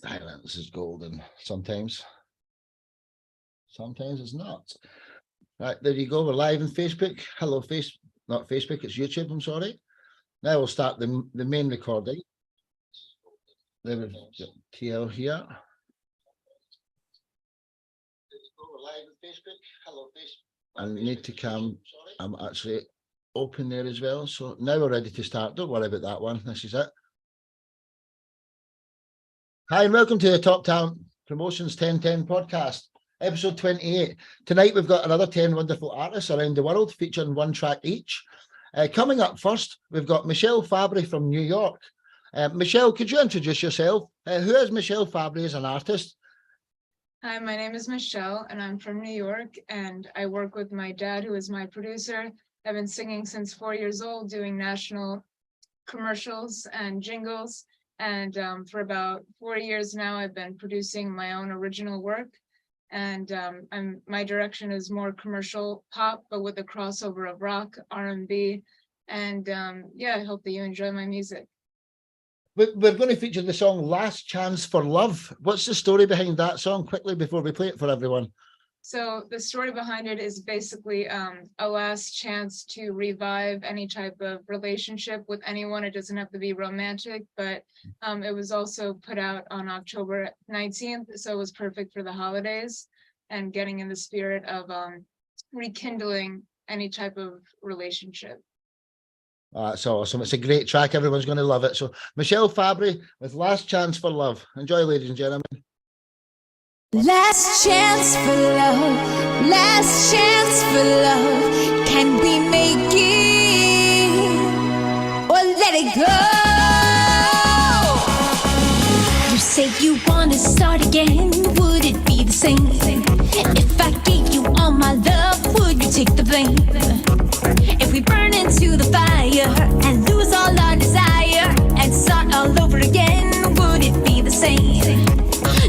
Silence is golden. Sometimes it's not. Right, there you go. We're live on Facebook. Hello, not Facebook, it's YouTube, I'm sorry. Now we'll start the main recording. There we go, TL here. We're live on Facebook. Hello, Facebook. I need to come. I'm actually open there as well. So now we're ready to start. Don't worry about that one. This is it. Hi, and welcome to the Top Talent Promotions 1010 podcast, episode 28. Tonight, we've got another 10 wonderful artists around the world featuring one track each. Coming up first, we've got Michelle Fabry from New York. Michelle, could you introduce yourself? Who is Michelle Fabry as an artist? Hi, my name is Michelle, and I'm from New York, and I work with my dad, who is my producer. I've been singing since 4 years old, doing national commercials and jingles. And for about 4 years now, I've been producing my own original work. And my direction is more commercial pop, but with a crossover of rock, R&B. And yeah, I hope that you enjoy my music. We're going to feature the song Last Chance for Love. What's the story behind that song, quickly, before we play it for everyone? So the story behind it is basically a last chance to revive any type of relationship with anyone. It doesn't have to be romantic, but it was also put out on October 19th. So it was perfect for the holidays and getting in the spirit of rekindling any type of relationship. That's awesome. It's a great track. Everyone's going to love it. So Michelle Fabry with Last Chance for Love. Enjoy, ladies and gentlemen. Last chance for love, last chance for love. Can we make it or let it go? You say you wanna start again, would it be the same? If I gave you all my love, would you take the blame? If we burn into the fire and lose all our desire and start all over again, would it be the same?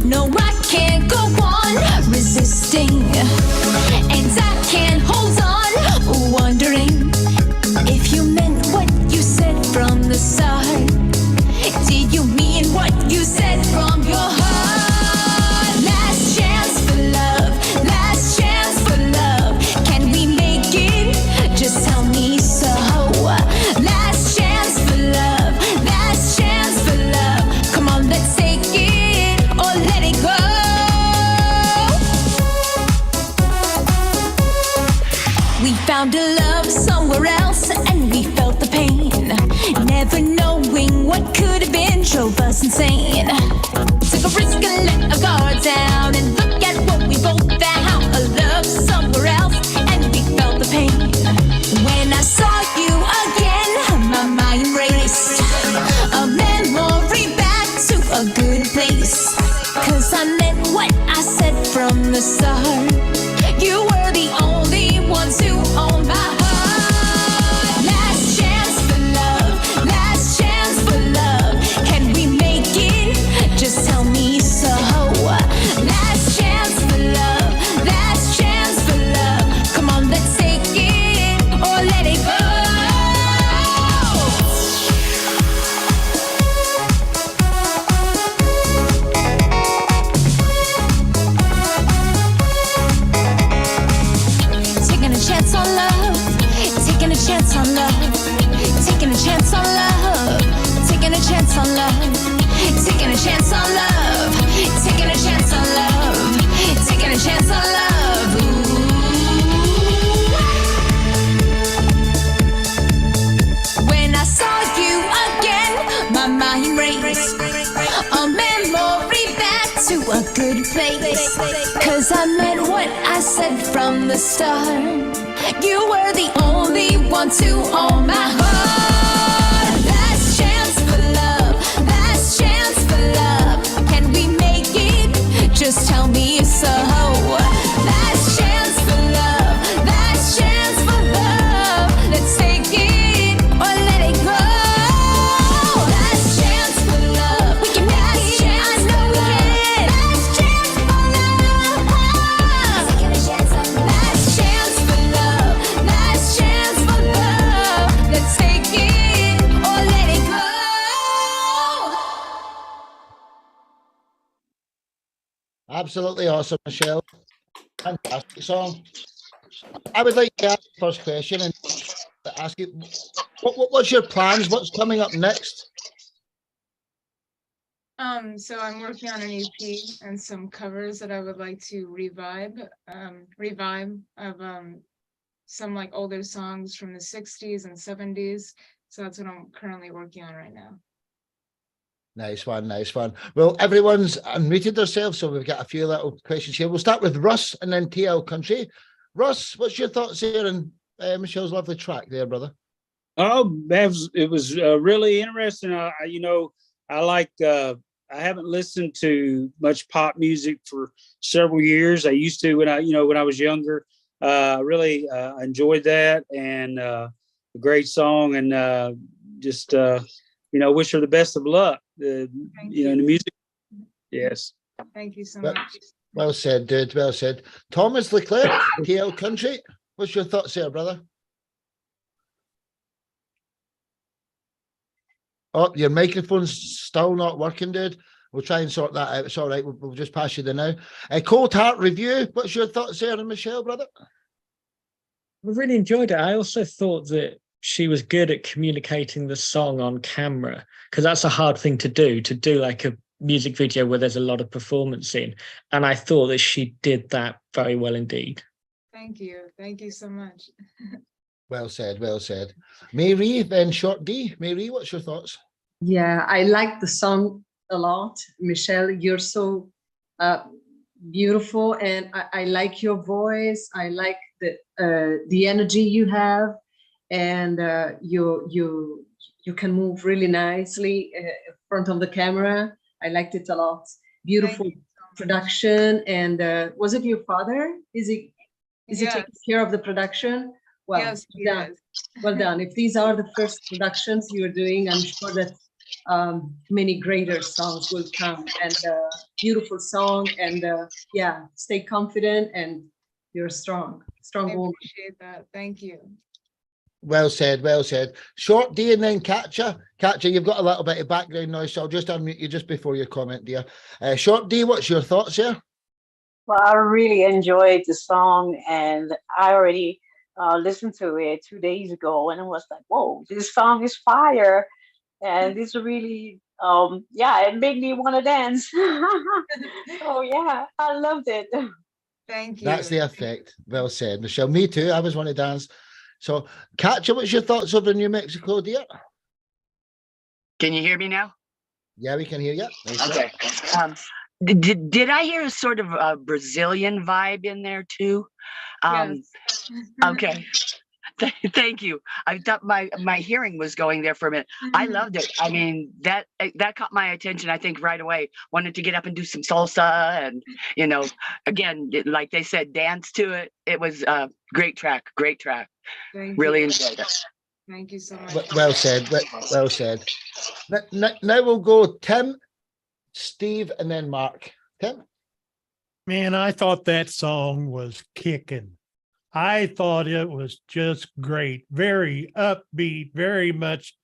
No, I can't go on resisting, and I can't hold on wondering if you meant what you said from the start. Did you mean what you said from your heart? Last chance for love, last chance for love. Can we make it? Just tell me so. Last chance for love, last chance for love. Come on, let's take it or let it go. We found a love somewhere else and we felt the pain. Never knowing what could have been drove us insane. Took a risk and let our guard down and look at what we both found. A love somewhere else and we felt the pain. When I saw you again, my mind raced. A memory back to a good place. 'Cause I meant what I said from the start. You were the only one to own my heart. Last chance for love, last chance for love. Can we make it? Just tell me so. Last chance for love, last chance for love. Come on, let's take it or let it go. Taking a chance on love, taking a chance on love, taking a chance on love, taking a chance on love, taking a chance on love, taking a chance on love, taking a chance on love. Ooh. When I saw you again, my mind raced. A memory back to a good place. 'Cause I meant what I said from the start. You were the only one to own my heart. Last chance for love, last chance for love. Can we make it? Just tell me so. Last chance for love, last chance for love. Let's take it or let it go. Last chance for love, we can make it. I know we can. Last chance for love. Last chance for love, last chance for love. Let's take Absolutely awesome, Michelle. Fantastic song. I would like to ask the first question and ask you, what's your plans? What's coming up next? So I'm working on an EP and some covers that I would like to revive of some like older songs from the 60s and 70s. So that's what I'm currently working on right now. Nice one, nice one. Well, everyone's unmuted themselves, so we've got a few little questions here. We'll start with Russ and then TL Country. Russ, what's your thoughts here on Michelle's lovely track there, brother? Oh, it was really interesting. I like. I haven't listened to much pop music for several years. I used to when I was younger. Really enjoyed that, and a great song, and wish her the best of luck. In the music. Yes. Thank you so much. Well said, dude. Well said. Thomas Leclerc, TL Country. What's your thoughts here, brother? Oh, your microphone's still not working, dude. We'll try and sort that out. It's all right. We'll just pass you the now. Cold Heart Review. What's your thoughts there, and Michelle, brother? I really enjoyed it. I also thought that she was good at communicating the song on camera, because that's a hard thing to do like a music video where there's a lot of performance in. And I thought that she did that very well indeed. Thank you. Thank you so much. Well said, well said. Mary, then Short D. Mary, what's your thoughts? Yeah, I like the song a lot. Michelle, you're so beautiful, and I like your voice. I like the energy you have, and you can move really nicely in front of the camera. I liked it a lot. Beautiful production. And was it your father? Is he taking care of the production? Well, yes, done. Well done. If these are the first productions you're doing, I'm sure that many greater songs will come, and beautiful song, and stay confident, and you're strong I woman. appreciate that. Thank you. Well said, well said. Short D and then Katja. Katja, you've got a little bit of background noise, so I'll just unmute you just before your comment, dear. Short D, what's your thoughts here? Well, I really enjoyed the song, and I already listened to it 2 days ago, and I was like, whoa, this song is fire. And it's really, it made me want to dance. Oh, yeah, I loved it. Thank you. That's the effect. Well said, Michelle. Me too. I always want to dance. So, Katja, what's your thoughts over New Mexico, dear? Can you hear me now? Yeah, we can hear you. Nice. Okay. Did I hear a sort of a Brazilian vibe in there too? Yes. Okay. Thank you. I thought my hearing was going there for a minute. I loved it. I mean, that caught my attention, I think, right away. Wanted to get up and do some salsa, and again, like they said, dance to it. It was a great track. Thank Really you. enjoyed it. Thank you so much. Well said. Well said. Now we'll go Tim, Steve, and then Mark. Tim? Man, I thought that song was kicking. I thought it was just great. Very upbeat, very much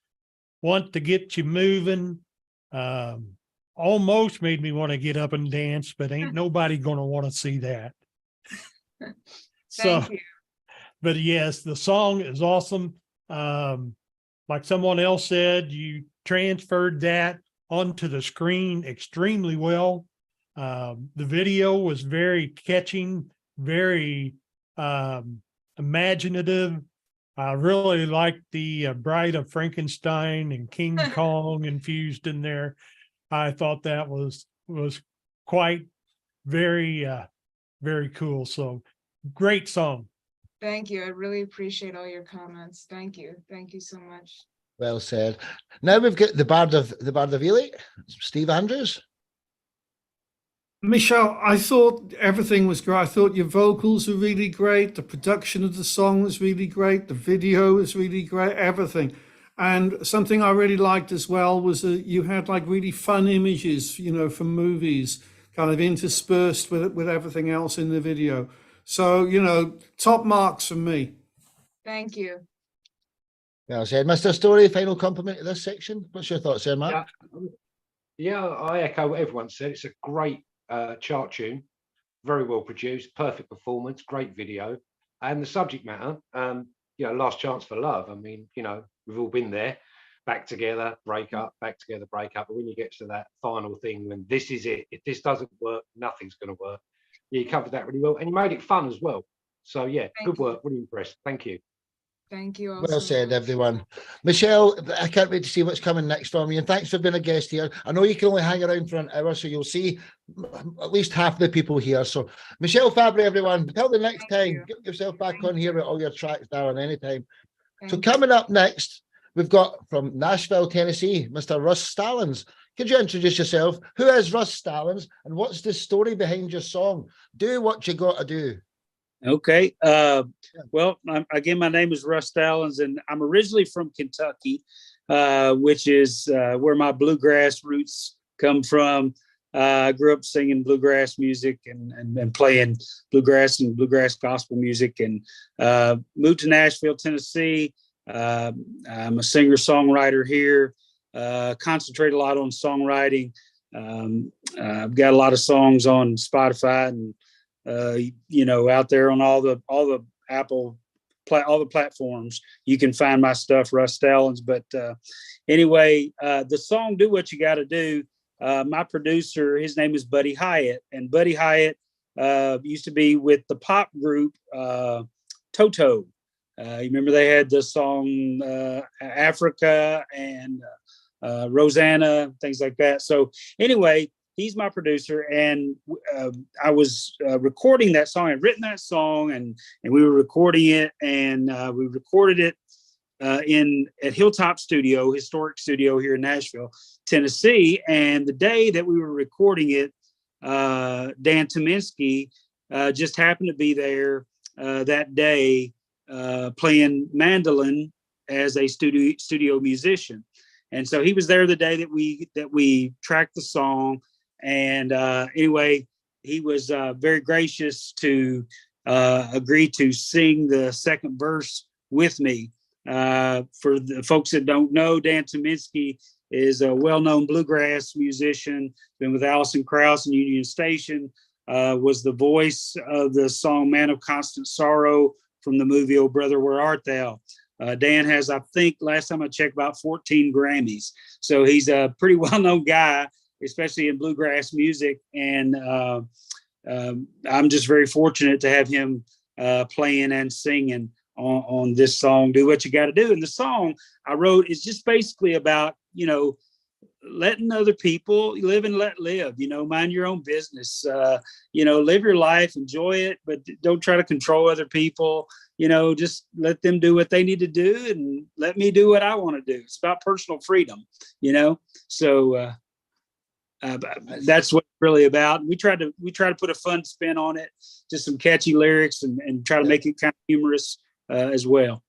want to get you moving. Almost made me want to get up and dance, but ain't nobody going to want to see that. Thank you. But yes, the song is awesome. Like someone else said, you transferred that onto the screen extremely well. The video was very catching, very imaginative. I really liked the Bride of Frankenstein and King Kong infused in there. I thought that was quite very cool. So great song. Thank you. I really appreciate all your comments. Thank you. Thank you so much. Well said. Now we've got the Bard of Ely, Steve Andrews. Michelle, I thought everything was great. I thought your vocals were really great. The production of the song was really great. The video was really great. Everything. And something I really liked as well was that you had like really fun images, from movies, kind of interspersed with everything else in the video. So, top marks from me. Thank you. Well said. Mr. Story, final compliment to this section. What's your thoughts there, Mark? Yeah, I echo what everyone said. It's a great chart tune. very well produced, perfect performance, great video, and the subject matter. Last chance for love. I mean, we've all been there. Back together, break up, back together, break up. But when you get to that final thing, when this is it, if this doesn't work, nothing's going to work. Yeah, you covered that really well, and you made it fun as well. So yeah, good work. Really impressed. Thank you. Thank you. Well said, everyone. Michelle, I can't wait to see what's coming next from you. And thanks for being a guest here. I know you can only hang around for an hour, so you'll see at least half the people here. So Michelle Fabry, everyone, until the next time, get yourself back on here with all your tracks, Darren, anytime. So coming up next, we've got from Nashville, Tennessee, Mr. Russ Stallings. Could you introduce yourself? Who is Russ Stallings and what's the story behind your song? Do What You Gotta Do. Okay. Well, again, my name is Russ Stallings, and I'm originally from Kentucky, which is where my bluegrass roots come from. I grew up singing bluegrass music and playing bluegrass and bluegrass gospel music, and moved to Nashville, Tennessee. I'm a singer-songwriter here, concentrate a lot on songwriting. I've got a lot of songs on Spotify and out there on all the Apple, all the platforms. You can find my stuff, Russ Stallings. But anyway, the song "Do What You Gotta Do," my producer, his name is Buddy Hyatt, and Buddy Hyatt used to be with the pop group Toto. You remember they had the song Africa and Rosanna, things like that. So anyway, he's my producer, and I was recording that song. I'd written that song, and we were recording it, and we recorded it at Hilltop Studio, historic studio here in Nashville, Tennessee. And the day that we were recording it, Dan Tyminski just happened to be there that day, playing mandolin as a studio musician. And so he was there the day that we tracked the song. And anyway, he was very gracious to agree to sing the second verse with me. For the folks that don't know, Dan Tyminski is a well-known bluegrass musician, been with Alison Krauss and Union Station, was the voice of the song "Man of Constant Sorrow" from the movie "Oh Brother, Where Art Thou?" Dan has, I think, last time I checked, about 14 Grammys. So he's a pretty well-known guy, especially in bluegrass music. And I'm just very fortunate to have him playing and singing on this song, "Do What You Gotta Do." And the song I wrote is just basically about, letting other people live and let live, mind your own business, live your life, enjoy it, but don't try to control other people, just let them do what they need to do and let me do what I want to do. It's about personal freedom, so that's what it's really about. We try to put a fun spin on it, just some catchy lyrics and try to make it kind of humorous as well.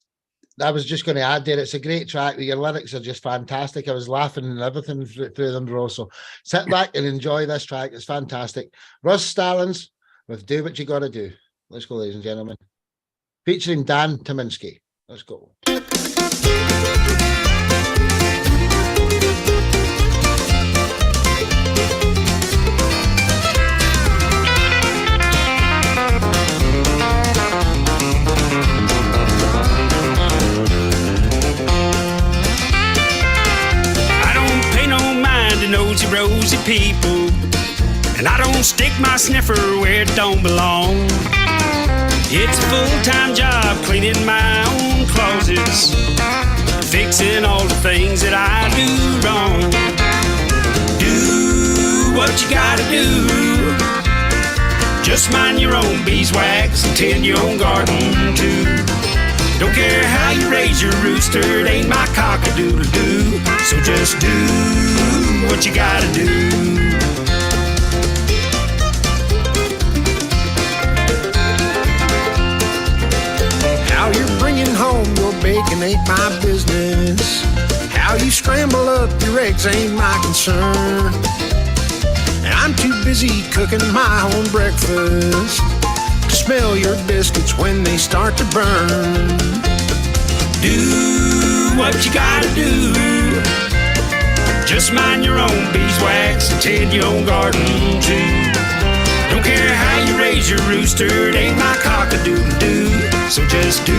I was just going to add there, it's a great track. Your lyrics are just fantastic. I was laughing and everything through them, bro. So sit back and enjoy this track. It's fantastic. Russ Stallings with "Do What You Gotta Do." Let's go, ladies and gentlemen. Featuring Dan Tyminski. Let's go. Nosy, rosy people, and I don't stick my sniffer where it don't belong. It's a full-time job cleaning my own closets, fixing all the things that I do wrong. Do what you gotta do. Just mind your own beeswax and tend your own garden too. Don't care how you raise your rooster, it ain't my cock-a-doodle-doo. So just do what you gotta do. How you're bringing home your bacon ain't my business. How you scramble up your eggs ain't my concern. And I'm too busy cooking my own breakfast to smell your biscuits when they start to burn. Do what you gotta do. Just mind your own beeswax and tend your own garden too. Don't Don't care how you raise your rooster, it ain't my cock-a-doodle-doo. So just do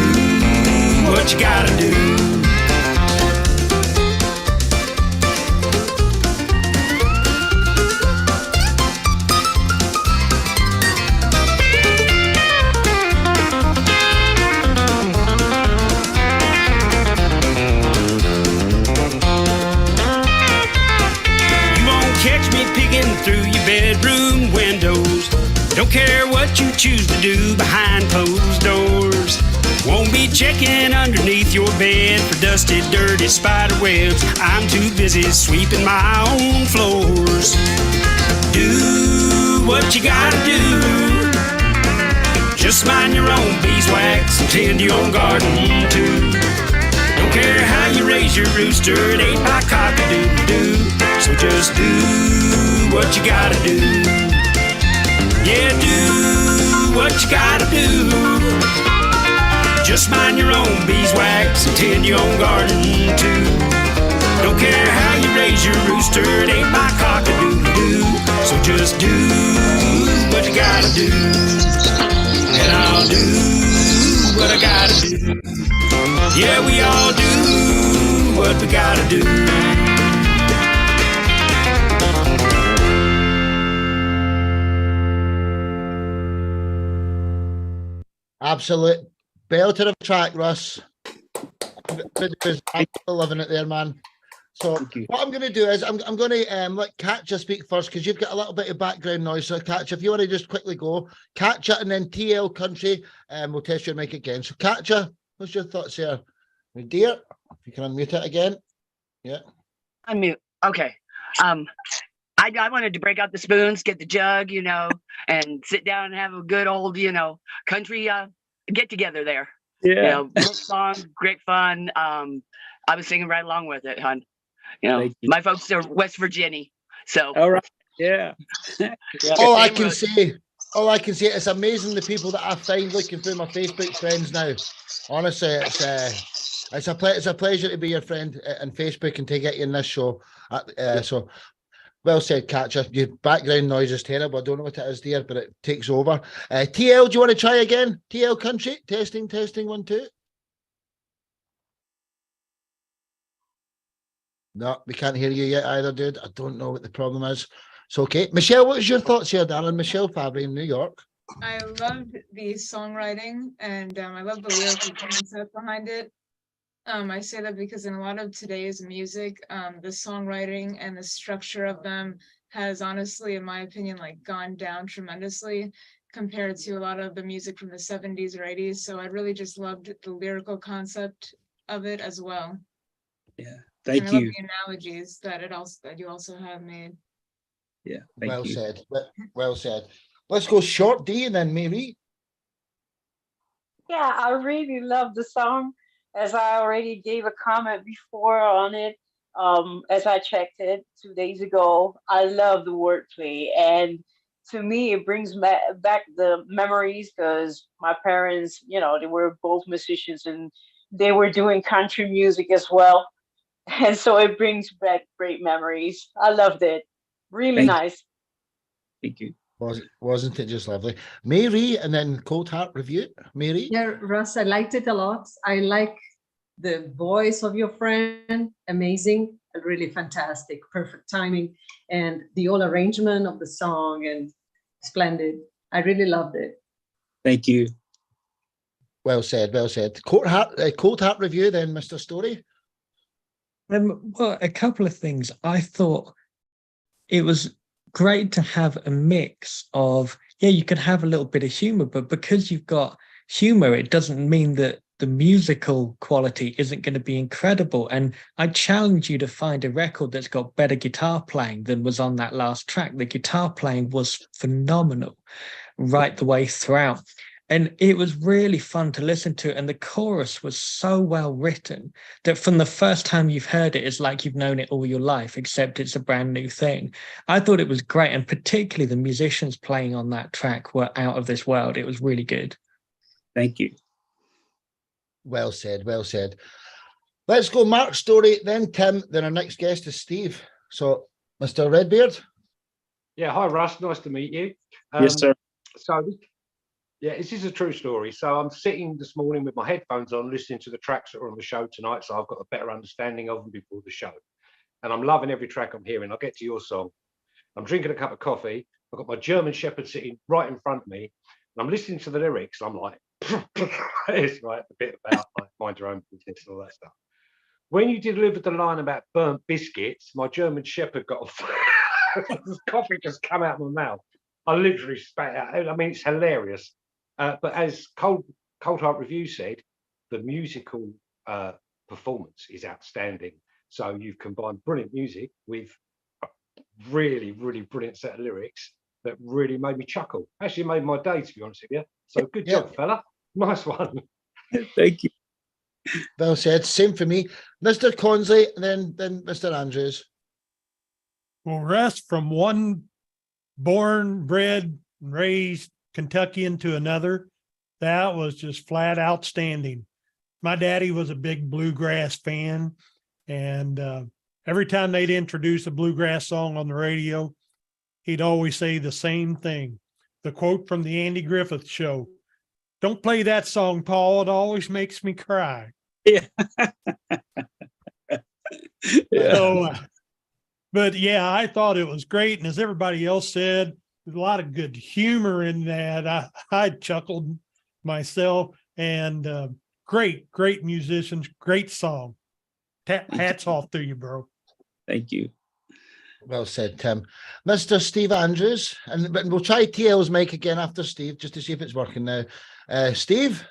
what you gotta do. Catch me peeking through your bedroom windows. Don't care what you choose to do behind closed doors. Won't be checking underneath your bed for dusty, dirty spider webs. I'm too busy sweeping my own floors. Do what you gotta do. Just mind your own beeswax and tend your own garden too. Don't care how you raise your rooster, it ain't my cock-a-doodle-doo. So just do what you gotta do. Yeah, do what you gotta do. Just mind your own beeswax and tend your own garden too. Don't care how you raise your rooster, it ain't my cock-a-doodle-doo. So just do what you gotta do. And I'll do what I gotta do. Yeah, we all do what we gotta do. Absolute belter of track, Russ. I'm loving it there, man. So what I'm going to do is I'm going to let Katja speak first because you've got a little bit of background noise. So Katja, if you want to just quickly go, Katja and then TL Country, we'll test your mic again. So Katja, what's your thoughts here? My dear, if you can unmute it again. Yeah. Unmute. Okay. I wanted to break out the spoons, get the jug, you know, and sit down and have a good old, you know, country get together there. Yeah. You know, great song, great fun. I was singing right along with it, hon. You know, my folks are West Virginia, so. All right. Yeah. All I can say, it's amazing the people that I find looking through my Facebook friends now. Honestly, it's a pleasure to be your friend on Facebook and to get you in this show. So, well said, Katja. Your background noise is terrible. I don't know what it is, dear, but it takes over. TL, do you want to try again? TL Country, testing, 1, 2. No, we can't hear you yet either, dude. I don't know what the problem is. It's okay. Michelle, what was your thoughts here, darling? Michelle Fabry in New York. I loved the songwriting and I love the lyrical concept behind it. I say that because in a lot of today's music, the songwriting and the structure of them has honestly, in my opinion, like gone down tremendously compared to a lot of the music from the 70s or 80s. So I really just loved the lyrical concept of it as well. Yeah, thank and I you. love the analogies that you also have made. Yeah, well said. Well said. Let's go Short D and then Mary. Yeah, I really love the song. As I already gave a comment before on it, as I checked it 2 days ago, I love the wordplay. And to me, it brings back the memories because my parents, you know, they were both musicians and they were doing country music as well. And so it brings back great memories. I loved it. Really nice. Thank you. Wasn't it just lovely? Mary and then Cold Heart Review. Mary? Yeah, Russ, I liked it a lot. I like the voice of your friend. Amazing, really fantastic, perfect timing. And the whole arrangement of the song and splendid. I really loved it. Thank you. Well said, well said. Cold Heart Review then, Mr. Story. Well, a couple of things. I thought it was great to have a mix of, yeah, you could have a little bit of humor, but because you've got humor, it doesn't mean that the musical quality isn't going to be incredible. And I challenge you to find a record that's got better guitar playing than was on that last track. The guitar playing was phenomenal right the way throughout. And it was really fun to listen to. And the chorus was so well written that from the first time you've heard it, it's like you've known it all your life, except it's a brand new thing. I thought it was great. And particularly the musicians playing on that track were out of this world. It was really good. Thank you. Well said, well said. Let's go Mark Story, then Tim, then our next guest is Steve. So, Mr. Redbeard. Yeah, hi Russ, nice to meet you. Yes, sir. So, yeah, this is a true story. So I'm sitting this morning with my headphones on, listening to the tracks that are on the show tonight. So I've got a better understanding of them before the show. And I'm loving every track I'm hearing. I'll get to your song. I'm drinking a cup of coffee. I've got my German Shepherd sitting right in front of me. And I'm listening to the lyrics. I'm like, it's like a bit about like mind your own business and all that stuff. When you delivered the line about burnt biscuits, my German Shepherd got coffee just come out of my mouth. I literally spat out. I mean, it's hilarious. But as Cold Heart Review said, the musical performance is outstanding. So you've combined brilliant music with a really, really brilliant set of lyrics that really made me chuckle. Actually made my day, to be honest with you. So good job, fella. Nice one. Thank you. Well said. Same for me. Mr. Consley, and then Mr. Andrews. Well, Russ, from one born, bred, and raised Kentuckian to another, that was just flat outstanding. My daddy was a big bluegrass fan, and every time they'd introduce a bluegrass song on the radio, he'd always say the same thing. The quote from the Andy Griffith Show: "Don't play that song, Paul. It always makes me cry." Yeah. So, but yeah, I thought it was great. And as everybody else said, there's a lot of good humor in that. I chuckled myself, and great musicians, great song. Hats off to you, bro. Thank you. Well said, Tim. Mr. Steve Andrews, but we'll try TL's mic again after Steve, just to see if it's working now. Steve?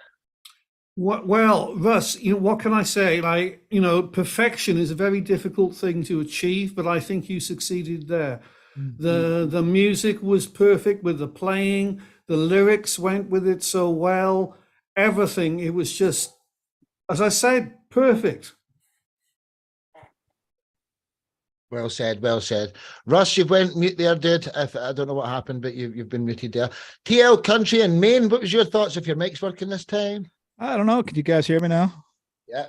Well, Russ, what can I say? Like, perfection is a very difficult thing to achieve, but I think you succeeded there. Mm-hmm. The music was perfect with the playing, the lyrics went with it so well, everything. It was just, as I said, perfect. Well said, well said. Russ, you've went mute there, dude. I don't know what happened, but you've been muted there. TL Country in Maine, what was your thoughts if your mic's working this time? I don't know. Can you guys hear me now?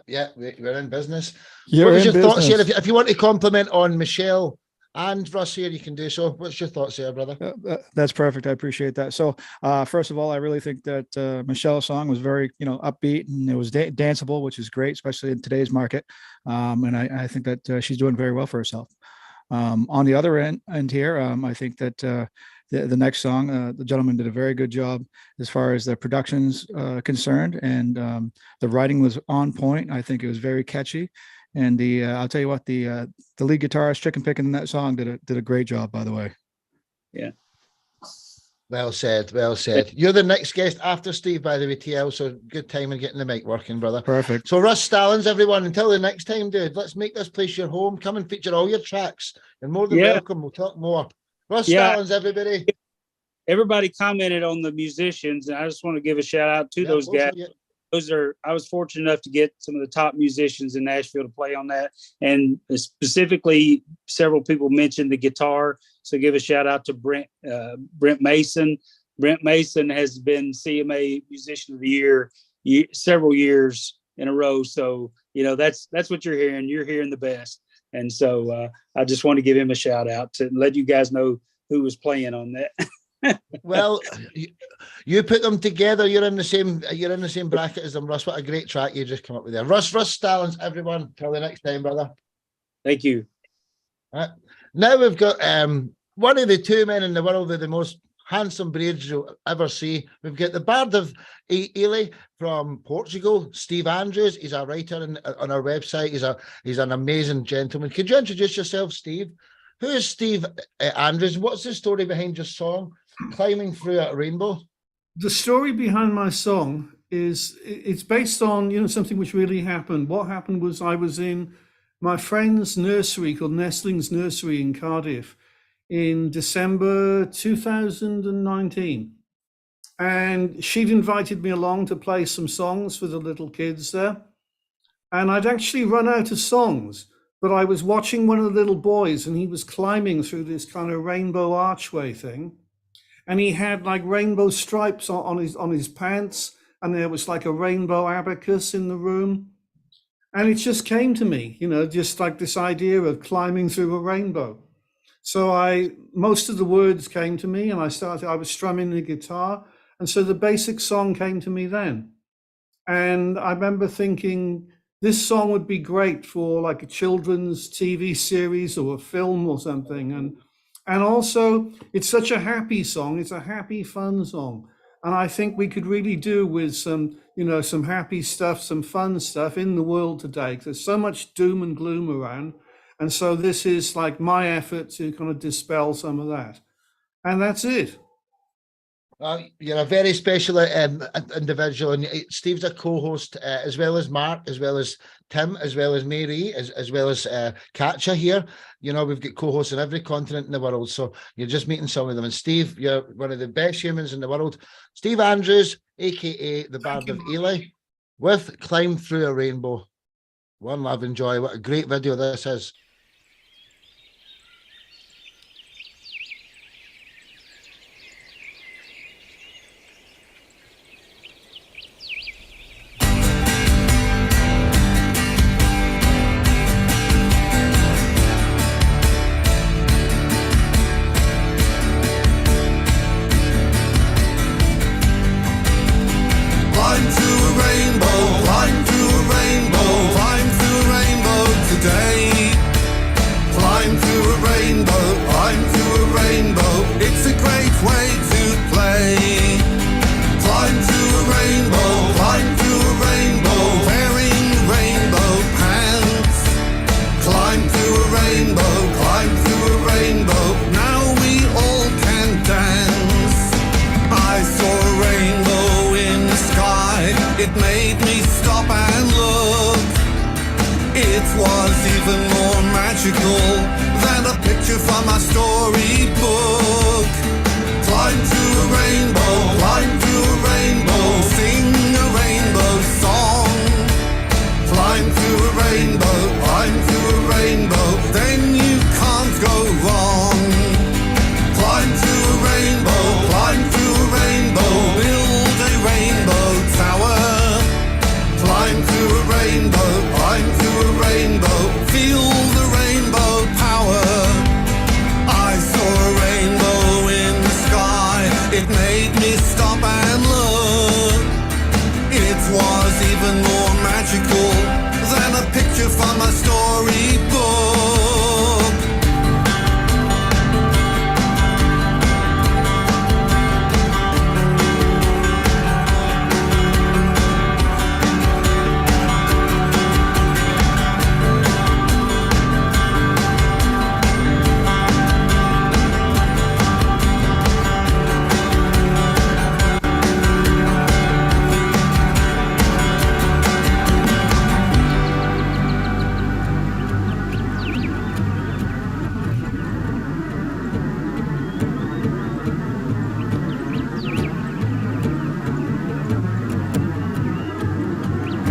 Yeah, we're in business. You're what was in your thoughts here? business. If you want to compliment on Michelle and Russ here, you can do so. What's your thoughts there, brother? That's perfect. I appreciate that. So, first of all, I really think that Michelle's song was very, upbeat, and it was danceable, which is great, especially in today's market. And I think that she's doing very well for herself. On the other end here, I think that the next song, the gentleman did a very good job as far as the production's concerned, and the writing was on point. I think it was very catchy. And I'll tell you what, the lead guitarist, Chicken Pickin' in that song, did a great job, by the way. Yeah. Well said, well said. You're the next guest after Steve, by the way, TL, so good time in getting the mic working, brother. Perfect. So Russ Stallings, everyone, until the next time, dude, let's make this place your home. Come and feature all your tracks. You're more than welcome. We'll talk more. Russ Stallings, everybody. Everybody commented on the musicians, and I just want to give a shout out to those guys. I was fortunate enough to get some of the top musicians in Nashville to play on that. And specifically, several people mentioned the guitar. So give a shout out to Brent Mason. Brent Mason has been CMA Musician of the Year several years in a row. So, that's what you're hearing. You're hearing the best. And so I just want to give him a shout out to let you guys know who was playing on that. Well, you put them together. You're in the same bracket as them, Russ. What a great track you just come up with there. Russ Stallings, everyone. Till the next time, brother. Thank you. All right. Now we've got one of the two men in the world with the most handsome braids you'll ever see. We've got the Bard of Ely from Portugal, Steve Andrews. He's a writer on our website. He's an amazing gentleman. Could you introduce yourself, Steve? Who is Steve Andrews? What's the story behind your song, Climbing Through a Rainbow? The story behind my song is it's based on something which really happened. What happened was I was in my friend's nursery called Nestling's Nursery in Cardiff in December 2019, and she'd invited me along to play some songs for the little kids there, and I'd actually run out of songs. But I was watching one of the little boys, and he was climbing through this kind of rainbow archway thing, and he had like rainbow stripes on his pants, and there was like a rainbow abacus in the room, and it just came to me, just like this idea of climbing through a rainbow. So most of the words came to me, and I was strumming the guitar, and so the basic song came to me then. And I remember thinking, this song would be great for like a children's TV series or a film or something. And also, it's such a happy song. It's a happy, fun song. And I think we could really do with some, some happy stuff, some fun stuff in the world today. 'Cause there's so much doom and gloom around. And so this is like my effort to kind of dispel some of that. And that's it. You're a very special individual, and Steve's a co-host as well as Mark, as well as Tim, as well as Mary, as well as Katja here. We've got co-hosts in every continent in the world, so you're just meeting some of them. And Steve, you're one of the best humans in the world. Steve Andrews, aka the Bard of Ely, with "Climb Through a Rainbow." One love, enjoy. What a great video this is. Climb through a rainbow, climb through a rainbow, climb through a rainbow today. Climb through a rainbow, climb through a rainbow, it's a great way to play. Climb through a rainbow, climb through a rainbow, wearing rainbow pants. Climb through a rainbow, climb through a rainbow, now we all can dance. I saw a rainbow in the sky, it made me stop and look. It was even more magical than a picture from a storybook. Climb through a rainbow, climb through a rainbow, sing a rainbow song. Climb through a rainbow, climb through a rainbow, then you can't go wrong. Climb through a rainbow, climb through a rainbow, build a rainbow tower. Climb through a rainbow, climb through a rainbow, feel the rainbow power. I saw a rainbow in the sky, it made me stop and look. It was even more magical than a picture from a storybook.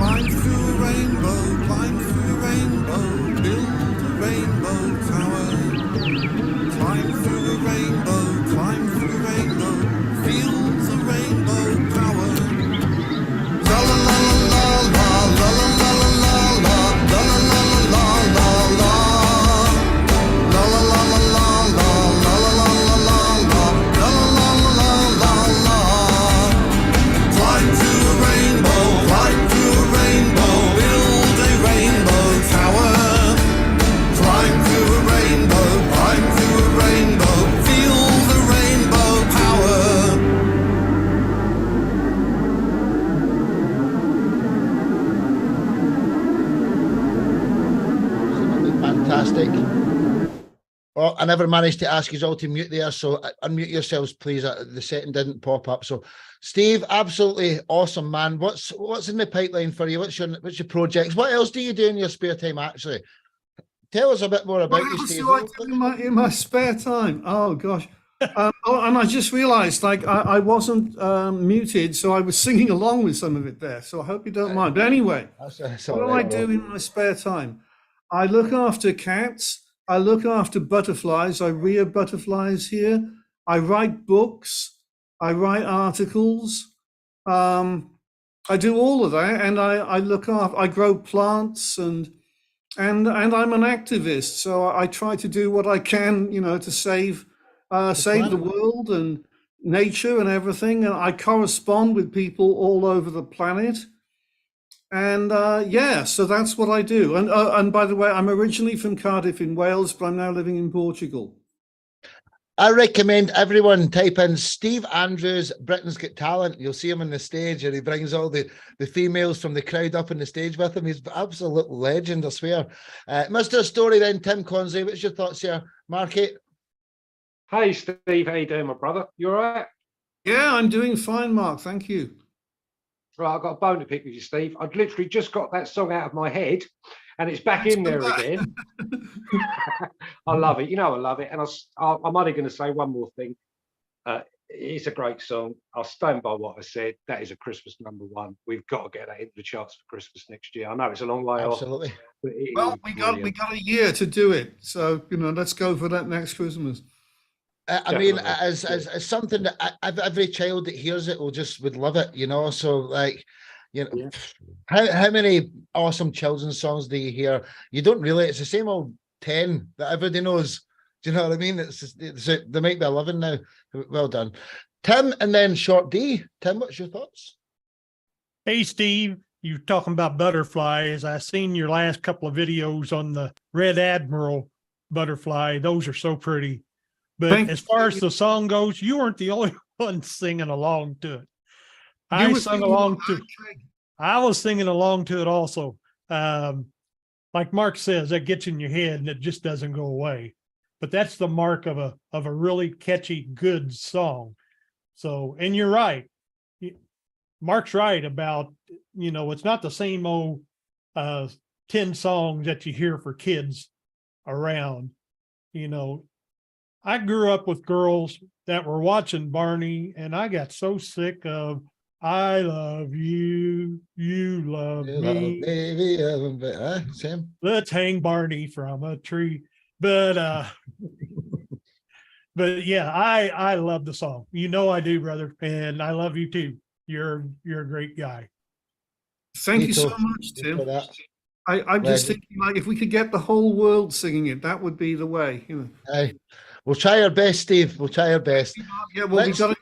Climb through a rainbow, climb through a rainbow, build a rainbow tower. Climb through a rainbow, climb through a rainbow, feel the rainbow power. La la la la la la la la la la la la la la la la. La la la la la la la la la la la la la la la. Climb through a rainbow, climb through a rainbow, build a rainbow tower. Climb through a rainbow, climb through a rainbow, feel the rainbow power. Fantastic. Oh, I never managed to ask you all to mute there, so unmute yourselves, please. The setting didn't pop up. So, Steve, absolutely awesome, man. What's in the pipeline for you? What's your projects? What else do you do in your spare time? Actually, tell us a bit more about What you, else Steve. do I do in my spare time? Oh gosh. And I just realized, like, I wasn't muted, so I was singing along with some of it there. So I hope you don't mind. But anyway, That's what all do I right, do Rob. in my spare time? I look after cats. I look after butterflies. I rear butterflies here. I write books. I write articles. I do all of that, and I look after. I grow plants, and and I'm an activist, so I try to do what I can, to save the world and nature and everything. And I correspond with people all over the planet. And yeah, so that's what I do. And by the way, I'm originally from Cardiff in Wales, but I'm now living in Portugal. I recommend everyone type in Steve Andrews, Britain's Got Talent. You'll see him on the stage, and he brings all the females from the crowd up on the stage with him. He's an absolute legend, I swear. Mr. Story, then Tim Consley, what's your thoughts here? Market? Hey, Steve, how you doing, my brother? You all right? Yeah, I'm doing fine, Mark. Thank you. Right, I've got a bone to pick with you, Steve. I'd literally just got that song out of my head, and it's back in there again. I love it. I love it. And I'm only going to say one more thing. It's a great song. I'll stand by what I said. That is a Christmas #1. We've got to get that into the charts for Christmas next year. I know it's a long way Absolutely. off. Absolutely. Well, we got a year to do it. So, let's go for that next Christmas. I mean, as something that every child that hears it would love it, So like, how many awesome children's songs do you hear? You don't really. It's the same old 10 that everybody knows. Do you know what I mean? There might be 11 now. Well done, Tim, and then Short D. Tim, what's your thoughts? Hey, Steve, you're talking about butterflies. I seen your last couple of videos on the Red Admiral butterfly. Those are so pretty. But as far as the song goes, you weren't the only one singing along to it. I was singing along to it also. Like Mark says, that gets in your head and it just doesn't go away. But that's the mark of a really catchy, good song. So, and you're right. Mark's right about, it's not the same old 10 songs that you hear for kids around. I grew up with girls that were watching Barney, and I got so sick of "I love you, you love me, baby, Sam. Let's hang Barney from a tree." But yeah, I love the song. I do, brother, and I love you too. You're a great guy. Thank you so much, Tim. I'm just thinking, like, if we could get the whole world singing it, that would be the way. We'll try our best, Steve. We'll try our best. Yeah, well, we've got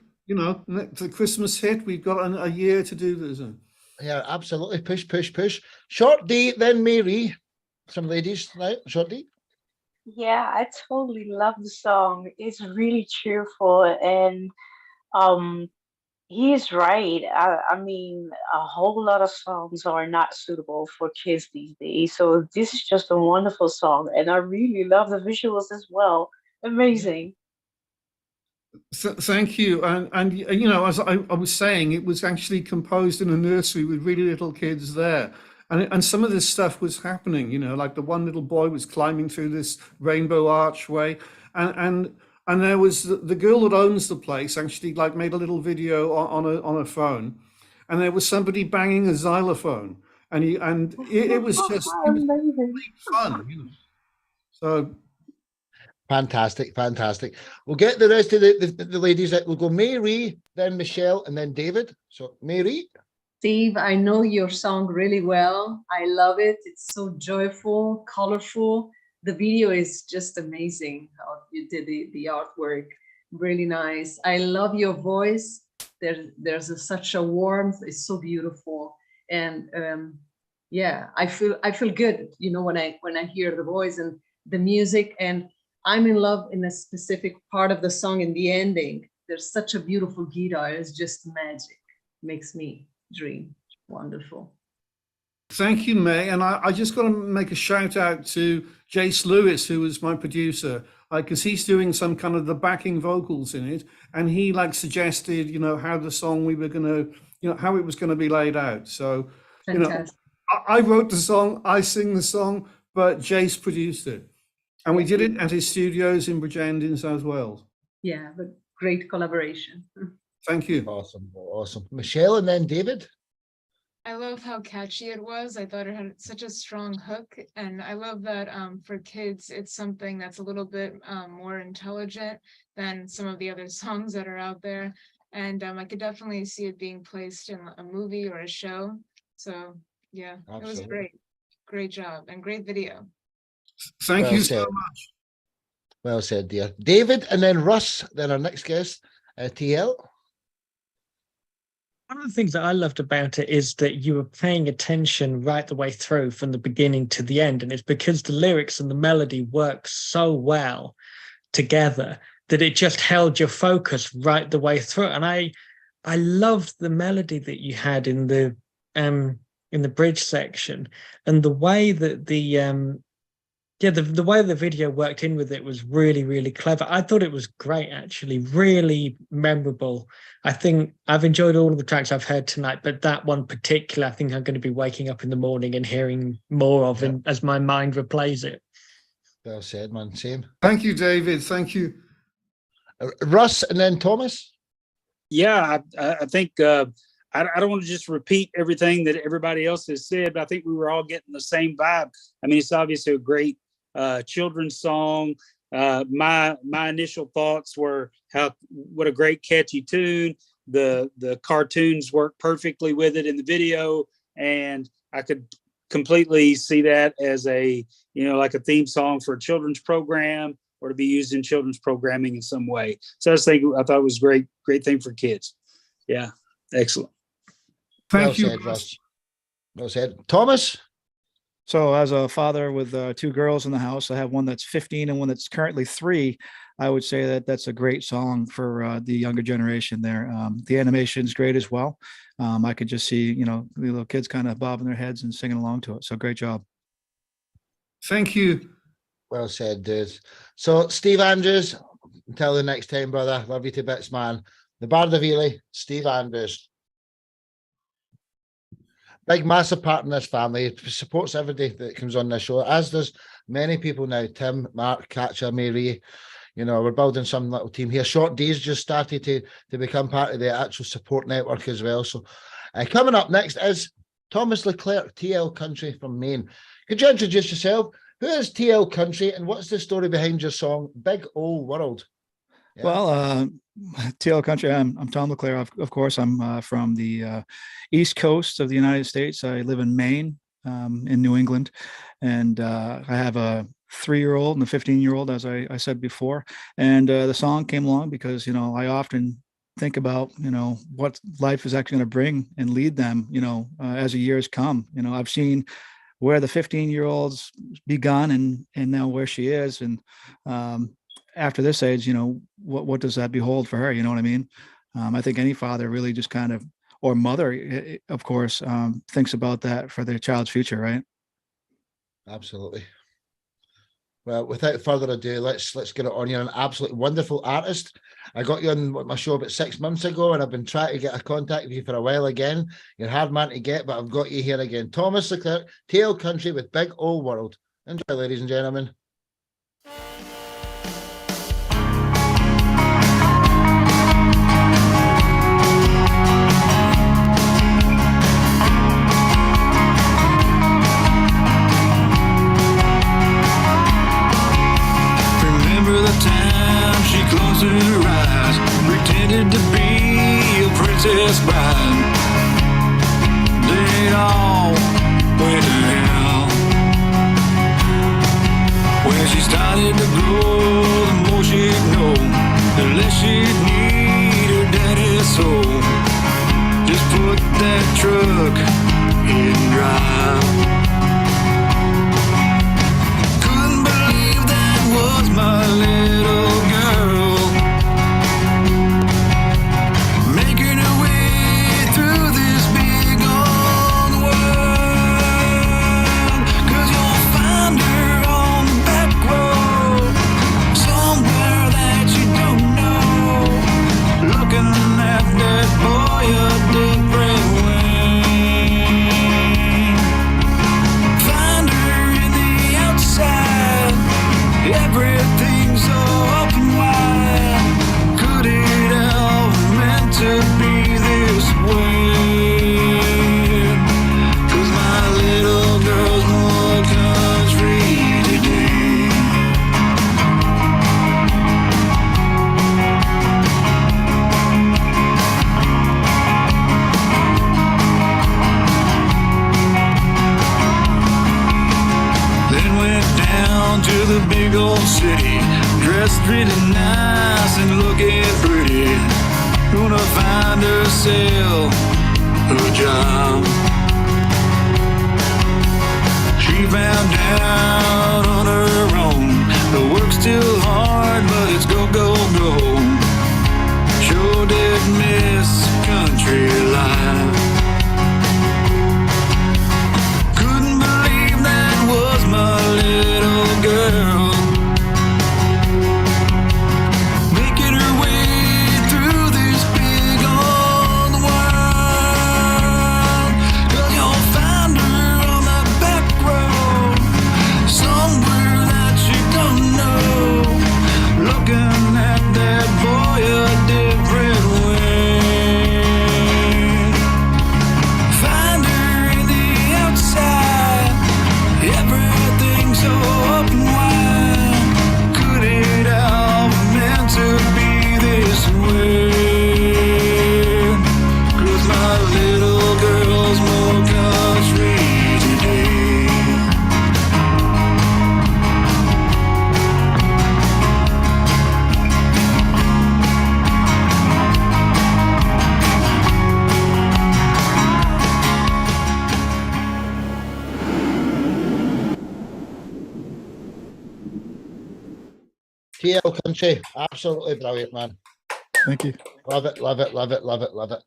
the Christmas hit. We've got a year to do this. Yeah, absolutely. Push. Short D, then Mary. Some ladies, right? Short D. Yeah, I totally love the song. It's really cheerful, and he's right. I mean, a whole lot of songs are not suitable for kids these days. So this is just a wonderful song, and I really love the visuals as well. Amazing. Thank you. And as I was saying, it was actually composed in a nursery with really little kids there. And some of this stuff was happening, like the one little boy was climbing through this rainbow archway. And there was the girl that owns the place actually like made a little video on a phone. And there was somebody banging a xylophone. And it was just complete fun. So fantastic. We'll get the rest of the ladies. We'll go Mary, then Michelle, and then David. So Mary. Steve, I know your song really well. I love it. It's so joyful, colorful. The video is just amazing how you did the artwork. Really nice. I love your voice. There's such a warmth. It's so beautiful. And yeah, I feel good, when I hear the voice and the music. And I'm in love in a specific part of the song in the ending. There's such a beautiful guitar. It's just magic. Makes me dream. Wonderful. Thank you, May. And I just got to make a shout out to Jace Lewis, who was my producer, because he's doing some kind of the backing vocals in it. And he suggested, how the song we were going to, how it was going to be laid out. So, fantastic. I wrote the song, I sing the song, but Jace produced it. And we did it at his studios in Bridgend in South Wales. Yeah, but great collaboration. Thank you. Awesome. Michelle, and then David. I love how catchy it was. I thought it had such a strong hook, and I love that for kids, it's something that's a little bit more intelligent than some of the other songs that are out there. And I could definitely see it being placed in a movie or a show. So yeah, Absolutely. It was great. great job and great video. Thank Well you so said. much. Well said, dear. David, and then Russ, then our next guest, TL. One of the things that I loved about it is that you were paying attention right the way through from the beginning to the end. And it's because the lyrics and the melody work so well together that it just held your focus right the way through. And I loved the melody that you had in the bridge section, and the way that the way the video worked in with it was really, really clever. I thought it was great, actually, really memorable. I think I've enjoyed all of the tracks I've heard tonight, but that one particular, I think I'm going to be waking up in the morning and hearing more of it as my mind replays it. Well said, man. Same. Thank you, David. Thank you. Russ, and then Thomas. Yeah, I think I don't want to just repeat everything that everybody else has said, but I think we were all getting the same vibe. I mean, it's obviously a great children's song. My initial thoughts were what a great catchy tune. The cartoons work perfectly with it in the video, and I could completely see that as like a theme song for a children's program, or to be used in children's programming in some way. So I thought it was great thing for kids. Yeah, excellent. Thank you, said, Russ. Well said, Thomas. So as a father with 2 girls in the house, I have one that's 15 and one that's currently 3. I would say that that's a great song for the younger generation there. The animation's great as well. I could just see, the little kids kind of bobbing their heads and singing along to it. So great job. Thank you. Well said, dudes. So, Steve Andrews, until the next time, brother. Love you to bits, man. The Bard of Ely, Steve Andrews. Big, massive part in this family. Supports everybody that comes on this show, as does many people now. Tim, Mark, Katja, Mary. We're building some little team here. Short D's just started to become part of the actual support network as well. So, coming up next is Thomas Leclerc, TL Country from Maine. Could you introduce yourself? Who is TL Country, and what's the story behind your song, Big Old World? Yeah. Well, TL Country, I'm Tom Leclerc, of course. I'm from the East Coast of the United States. I live in Maine, in New England, and I have a 3-year-old and a 15-year-old, as I said before. And the song came along because, I often think about, what life is actually going to bring and lead them, as the years come. I've seen where the 15-year-old's begun and now where she is. And after this age, what does that behold for her? You know what I mean? I think any father really just kind of, or mother, of course, thinks about that for their child's future, right? Absolutely. Well, without further ado, let's get it on. You're an absolutely wonderful artist. I got you on my show about 6 months ago, and I've been trying to get a contact with you for a while again. You're a hard man to get, but I've got you here again. Thomas Leclerc, TL Country with Big Old World. Enjoy, ladies and gentlemen. Closed her eyes, pretended to be a princess bride. Then it all went to hell. When she started to grow, the more she'd know, the less she'd need her daddy's soul. Just put that truck in drive. Couldn't believe that was my little girl. city, dressed really nice and looking pretty, gonna find herself a job. She found out on her own, the work's still hard, but it's go, go, go. Sure did miss country life. Couldn't believe that was my little girl, making her way through this big old world. 'Cause you'll find her on the back road, somewhere that you don't know, looking at that boy a different way. Find her in the outside, everything so open wide. Could it have meant to be this way? 'Cause my little girl's more country today. TL Country, absolutely brilliant, man. Thank you. Love it, love it, love it, love it, love it.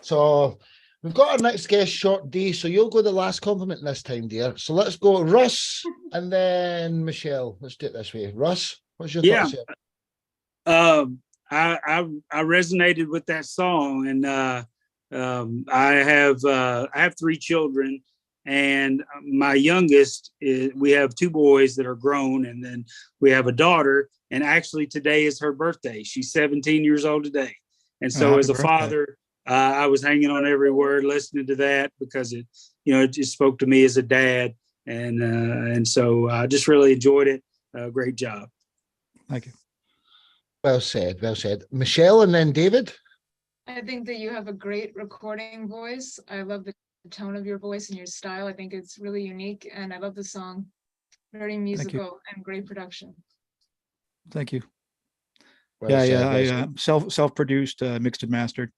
So we've got our next guest, Short D. So you'll go the last compliment this time, dear. So let's go Russ and then Michelle. Let's do it this way. Russ, what's your Yeah. thoughts here? I resonated with that song, and I have 3 children, and my youngest we have 2 boys that are grown, and then we have a daughter. And actually, today is her birthday. She's 17 years old today, and so happy as a birthday. father, I was hanging on every word, listening to that, because it just spoke to me as a dad, and so I just really enjoyed it. Great job. Thank you. Well said, well said. Michelle and then David. I think that you have a great recording voice. I love the tone of your voice and your style. I think it's really unique, and I love the song. Very musical and great production. Thank you. Well Yeah, said, yeah. well I said. self-produced, mixed and mastered.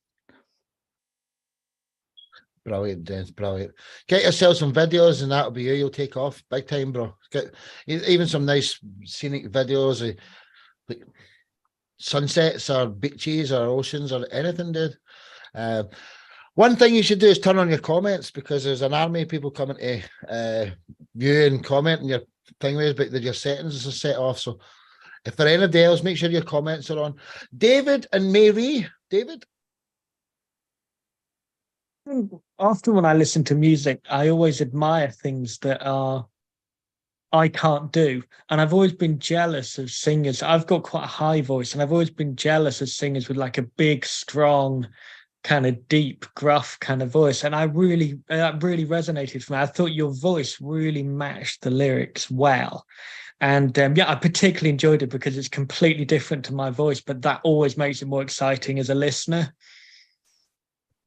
Brilliant, Dennis, brilliant. Get yourself some videos and that'll be you. You'll take off big time, bro. Get even some nice scenic videos of like sunsets or beaches or oceans or anything, dude. One thing you should do is turn on your comments, because there's an army of people coming to view and comment on your thing, but your settings are set off. So if there are anybody else, make sure your comments are on. David and Mary. David? Often when I listen to music, I always admire things that I can't do. And I've always been jealous of singers. I've got quite a high voice, and I've always been jealous of singers with like a big, strong, kind of deep, gruff kind of voice. And that really resonated for me. I thought your voice really matched the lyrics well. And I particularly enjoyed it because it's completely different to my voice, but that always makes it more exciting as a listener.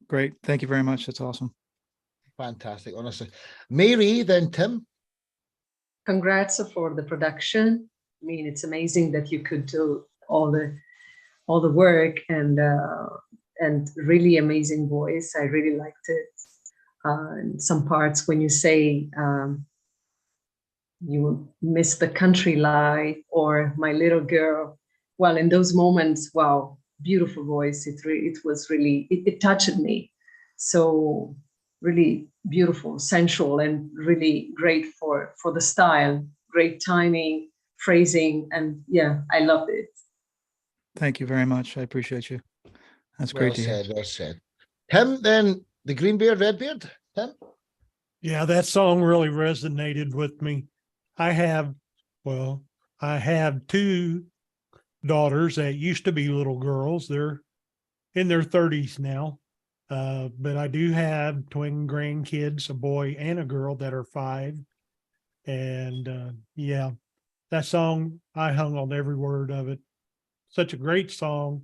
Great. Thank you very much. That's awesome. Fantastic, honestly. Mary, then Tim. Congrats for the production. I mean, it's amazing that you could do all the work, and really amazing voice. I really liked it. And some parts when you say you miss the country life or my little girl. Well, in those moments, wow, beautiful voice. It touched me. So really beautiful, sensual, and really great for the style, great timing, phrasing, and yeah, I loved it. Thank you very much. I appreciate you. That's great to hear. Well said. Tim, then the Greenbeard, Redbeard. Tim? Yeah, that song really resonated with me. I have 2 daughters that used to be little girls. They're in their 30s now. But I do have twin grandkids, a boy and a girl that are 5. And that song, I hung on every word of it. Such a great song.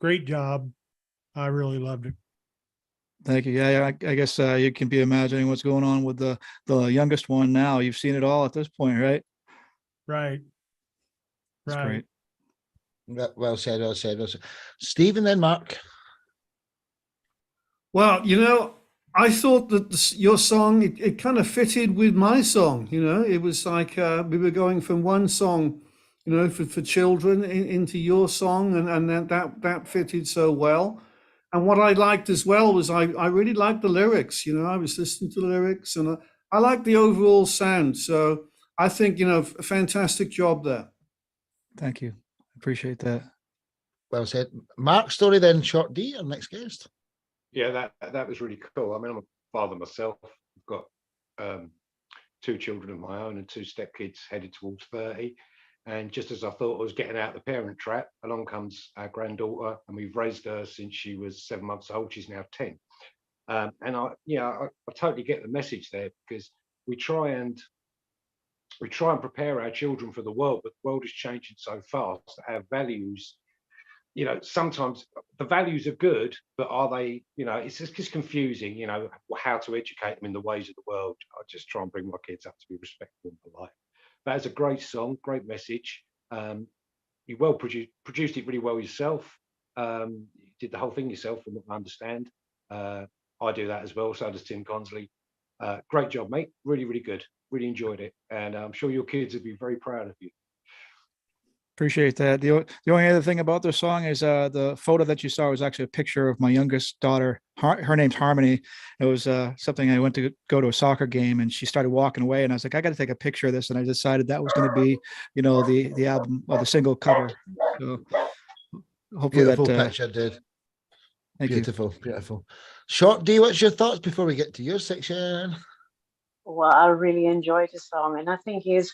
Great job. I really loved it. Thank you. Yeah, I guess you can be imagining what's going on with the youngest one now. You've seen it all at this point, right? Right. It's Right. great. Well said, well said, well said. Steve and then Mark. Well, I thought that your song, it kind of fitted with my song. It was like we were going from one song, for children into your song, and that fitted so well. And what I liked as well was I really liked the lyrics. I was listening to the lyrics, and I liked the overall sound. So I think, a fantastic job there. Thank you. Appreciate that. Well said. Mark story, then Short D, our next guest. Yeah, that was really cool. I mean, I'm a father myself. I've got 2 children of my own and 2 stepkids headed towards 30. And just as I thought I was getting out of the parent trap, along comes our granddaughter, and we've raised her since she was 7 months old. She's now 10. And I totally get the message there, because we try and prepare our children for the world, but the world is changing so fast that our values, sometimes the values are good, but are they, it's just confusing, how to educate them in the ways of the world. I just try and bring my kids up to be respectful and polite. That is a great song, great message. You produced it really well yourself. You did the whole thing yourself, from what I understand. I do that as well, so does Tim Consley. Great job, mate. Really, really good. Really enjoyed it. And I'm sure your kids would be very proud of you. Appreciate that. The only other thing about this song is the photo that you saw was actually a picture of my youngest daughter. Her name's Harmony. It was something I went to go to a soccer game, and she started walking away, and I was like, I got to take a picture of this, and I decided that was going to be, the album or the single cover. So hopefully Beautiful that. picture, dude. Thank you. Beautiful, beautiful. Short D, what's your thoughts before we get to your section? Well, I really enjoyed the song, and I think he's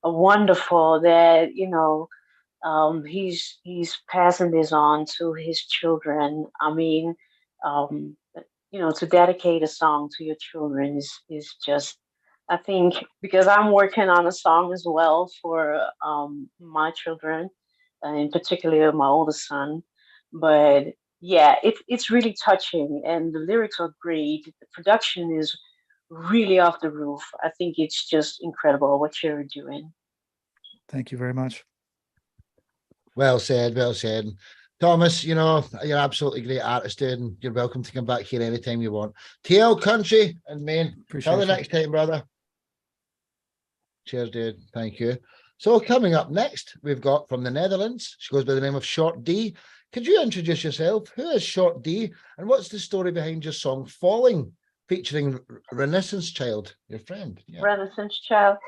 wonderful that he's passing this on to his children. I mean, to dedicate a song to your children is just, I think, because I'm working on a song as well for my children, in particular my oldest son. But yeah, it's really touching, and the lyrics are great. The production is really off the roof. I think it's just incredible what you're doing. Thank you very much. Well said, well said. Thomas, you're absolutely great artist, dude, and you're welcome to come back here anytime you want. TL Country and Maine. Till the next time, brother. Cheers, dude. Thank you. So coming up next, we've got from the Netherlands. She goes by the name of Short D. Could you introduce yourself? Who is Short D, and what's the story behind your song Falling, featuring Renaissance Child, your friend? Yeah. Renaissance Child.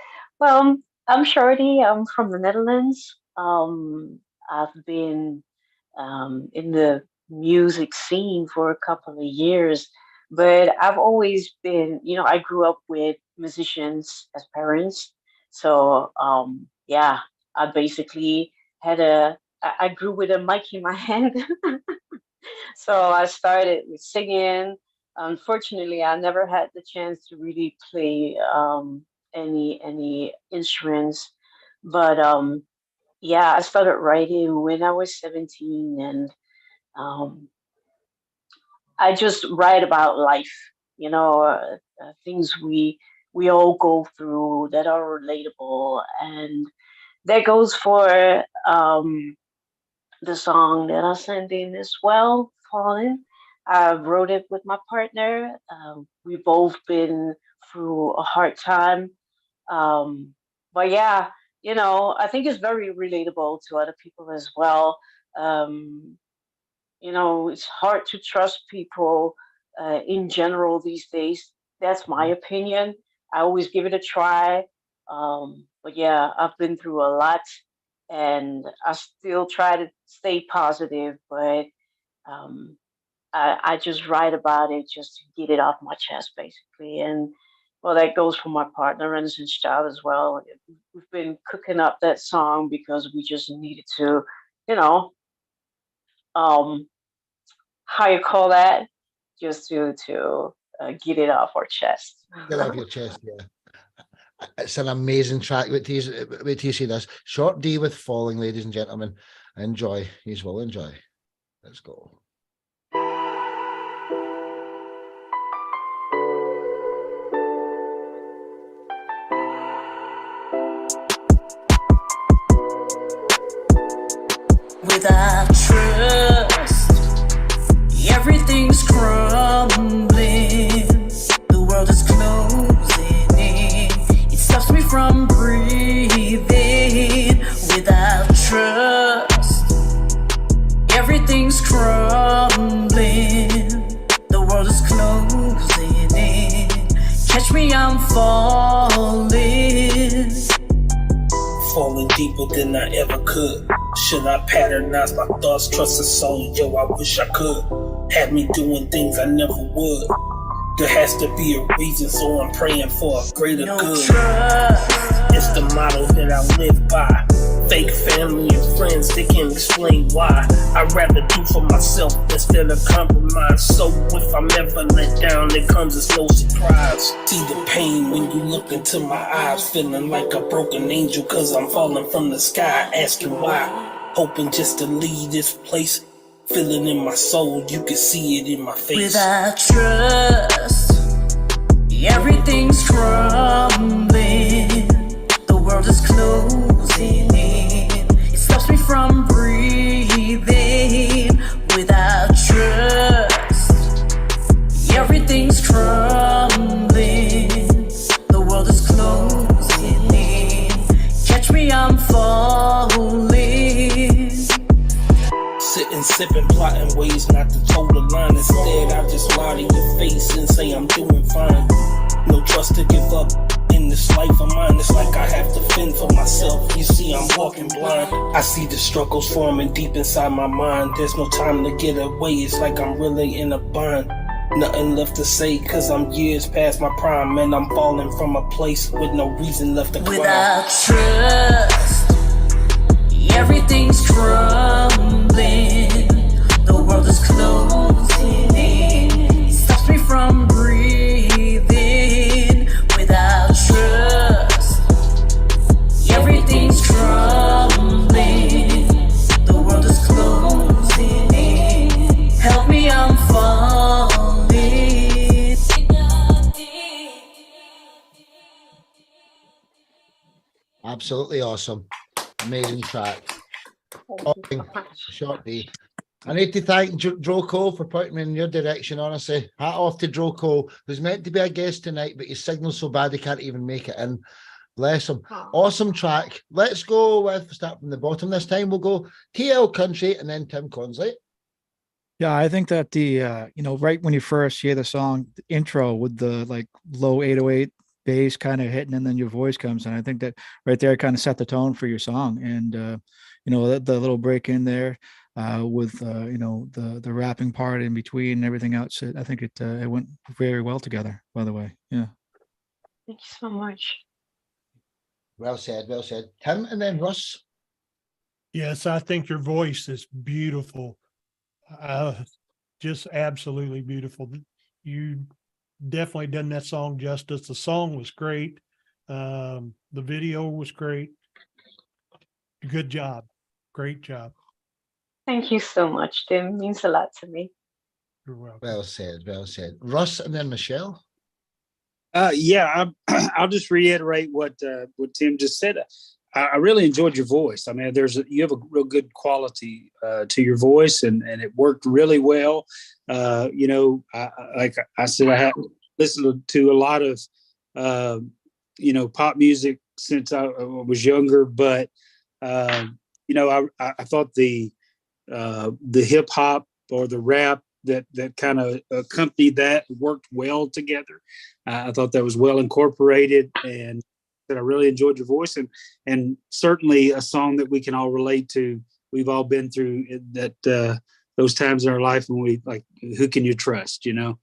Well, I'm Shorty. I'm from the Netherlands. I've been in the music scene for a couple of years, but I've always been, I grew up with musicians as parents. So, I basically I grew with a mic in my hand. So I started with singing. Unfortunately, I never had the chance to really play any instruments, but I started writing when I was 17, and I just write about life, things we all go through that are relatable, and that goes for the song that I sent in as well, Fallen. I wrote it with my partner. We've both been through a hard time. But yeah, I think it's very relatable to other people as well. It's hard to trust people in general these days. That's my opinion. I always give it a try. But yeah, I've been through a lot, and I still try to stay positive, but I just write about it just to get it off my chest, basically. And well, that goes for my partner, Renaissance Child, as well. We've been cooking up that song because we just needed to, how you call that? Just to get it off our chest. Get off your chest, yeah. It's an amazing track. Wait till you see this. Short D with Falling, ladies and gentlemen. Enjoy. You will enjoy. Let's go. Without trust, everything's crumbling. The world is closing in. It stops me from breathing. Without trust, everything's crumbling. The world is closing in. Catch me, I'm falling. Falling deeper than I ever could. Should I patternize my thoughts, trust the soul? Yo, I wish I could. Had me doing things I never would. There has to be a reason, so I'm praying for a greater good. It's the motto that I live by. Fake family and friends, they can't explain why. I'd rather do for myself instead of compromise. So if I'm ever let down, it comes as no surprise. See the pain when you look into my eyes, feeling like a broken angel, cause I'm falling from the sky, asking why. Hoping just to leave this place, feeling in my soul, you can see it in my face. Without trust, everything's crumbling. The world is closing in. It stops me from breathing. Without trust, everything's crumbling. The world is closing in. Catch me, I'm falling. Sitting, sipping, plotting ways not to toe the line. Instead, I just lie to your face and say I'm doing fine. No trust to give up in this life of mine. It's like I have to fend for myself. You see, I'm walking blind. I see the struggles forming deep inside my mind. There's no time to get away. It's like I'm really in a bind. Nothing left to say, cause I'm years past my prime. And I'm falling from a place with no reason left to cry. Without trust, everything's crumbling. The world is closing in. It stops me from breathing. Without trust, everything's crumbling. The world is closing in. Help me, I'm falling. Absolutely awesome. Amazing track. Thank you so much. Short D. I need to thank Droco for putting me in your direction, honestly. Hat off to Droco, who's meant to be a guest tonight, but his signal's so bad he can't even make it in. Bless him. Oh. Awesome track. Let's go with, start from the bottom this time. We'll go TL Country and then Tim Consley. Yeah, I think that the right when you first hear the song the intro with the like low 808 bass kind of hitting and then your voice comes, and I think that right there kind of set the tone for your song. And the little break in there with the rapping part in between and everything else, I think it went very well together, by the way. Yeah. Thank you so much. Well said, well said. Tim and then Russ. Yes, I think your voice is beautiful. Just absolutely beautiful. You definitely done that song justice. The song was great. The video was great. Good job. Great job. Thank you so much, Tim. Means a lot to me. You're welcome. Well said, well said. Russ and then Michelle. I'll just reiterate what Tim just said. I really enjoyed your voice. I mean, you have a real good quality to your voice, and it worked really well. Like I said, I have listened to a lot of pop music since I was younger, but I thought the hip hop or the rap that kind of accompanied that worked well together. I thought that was well incorporated, and that I really enjoyed your voice, and certainly a song that we can all relate to. We've all been through that those times in our life when we like, who can you trust? So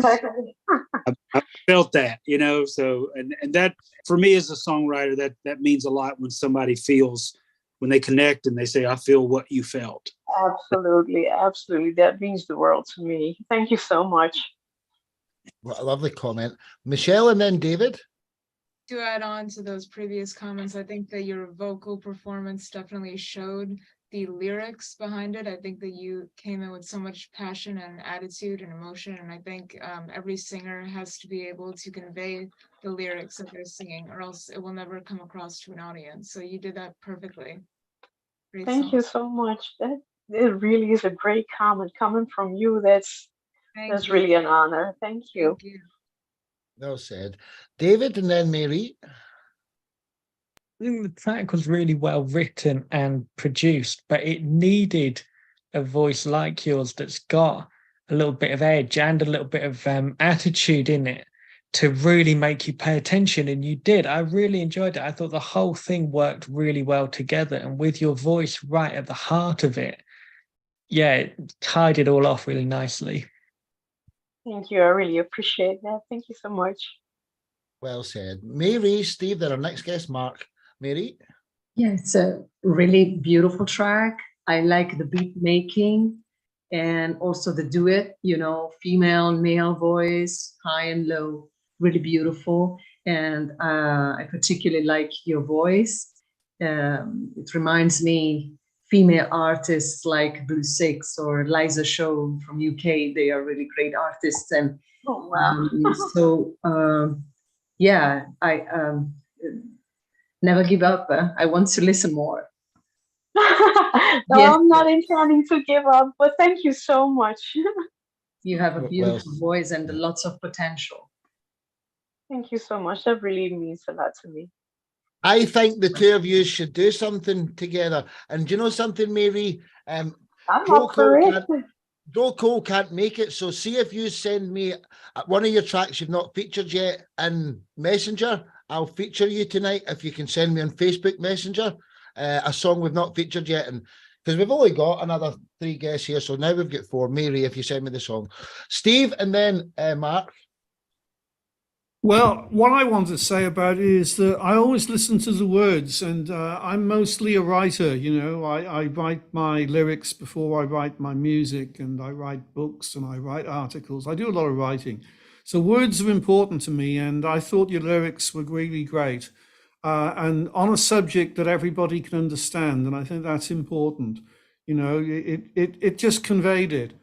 I felt that, So and that for me as a songwriter, that means a lot when somebody feels, when they connect and they say, I feel what you felt. Absolutely, absolutely. That means the world to me. Thank you so much. What a lovely comment. Michelle and then David. To add on to those previous comments, I think that your vocal performance definitely showed the lyrics behind it. I think that you came in with so much passion and attitude and emotion, and I think every singer has to be able to convey the lyrics that they're singing, or else it will never come across to an audience. So you did that perfectly. Great Thank song. you so much. That it really is a great comment coming from you. That's Thank you. really an honor. Thank you. Thank you. Well said. David and then Mary. I think the track was really well written and produced, but it needed a voice like yours that's got a little bit of edge and a little bit of attitude in it to really make you pay attention. And you did. I really enjoyed it. I thought the whole thing worked really well together. And with your voice right at the heart of it, yeah, it tied it all off really nicely. Thank you. I really appreciate that. Thank you so much. Well said. Mary, Steve, then our next guest, Mark. Mary. Yeah, it's a really beautiful track. I like the beat making and also the duet, you know, female, male voice, high and low, really beautiful. And I particularly like your voice. It reminds me female artists like Blue Six or Liza Show from UK. They are really great artists. And Oh, wow. yeah, I never give up. I want to listen more. No, Yes. I'm not intending to give up, but thank you so much. You have a Well, beautiful voice and lots of potential. Thank you so much. That really means a lot to me. I think the two of you should do something together. And do you know something, Mary? I'm Joe up for Cole it. Joe Cole can't make it. So see if you send me one of your tracks you've not featured yet in Messenger. I'll feature you tonight if you can send me on Facebook Messenger a song we've not featured yet. And because we've only got another 3 guests here, so now we've got 4. Mary, if you send me the song. Steve and then Mark. Well, what I want to say about it is that I always listen to the words, and I'm mostly a writer. You know, I write my lyrics before I write my music, and I write books and I write articles. I do a lot of writing. So words are important to me, and I thought your lyrics were really great. And on a subject that everybody can understand, and I think that's important. You know, it just conveyed it.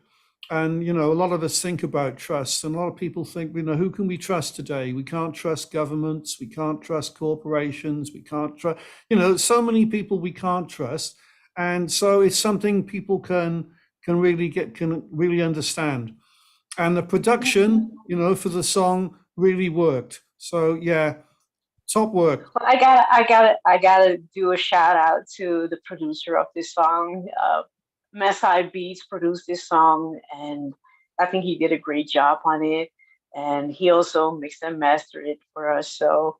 And, you know, a lot of us think about trust, and a lot of people think, you know, who can we trust today? We can't trust governments, we can't trust corporations, we can't trust, you know, so many people we can't trust. And so it's something people can really understand. And the production, you know, for the song really worked. So yeah, top work. Well, I gotta do a shout out to the producer of this song. Masai Beats produced this song, and I think he did a great job on it. And he also mixed and mastered it for us. So,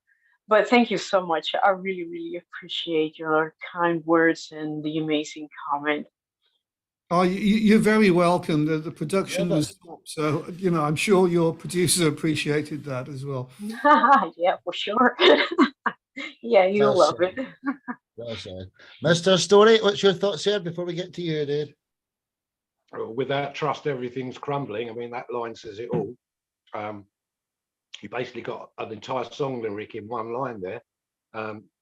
but thank you so much. I really, really appreciate your kind words and the amazing comment. Oh, you're very welcome. The production Yeah, was top. So, you know, I'm sure your producer appreciated that as well. Yeah, for sure. Yeah, you'll Well love said. it. Well said. Mr. Story, what's your thoughts here before we get to you, dude? Without trust, everything's crumbling. I mean, that line says it all. You basically got an entire song lyric in one line there.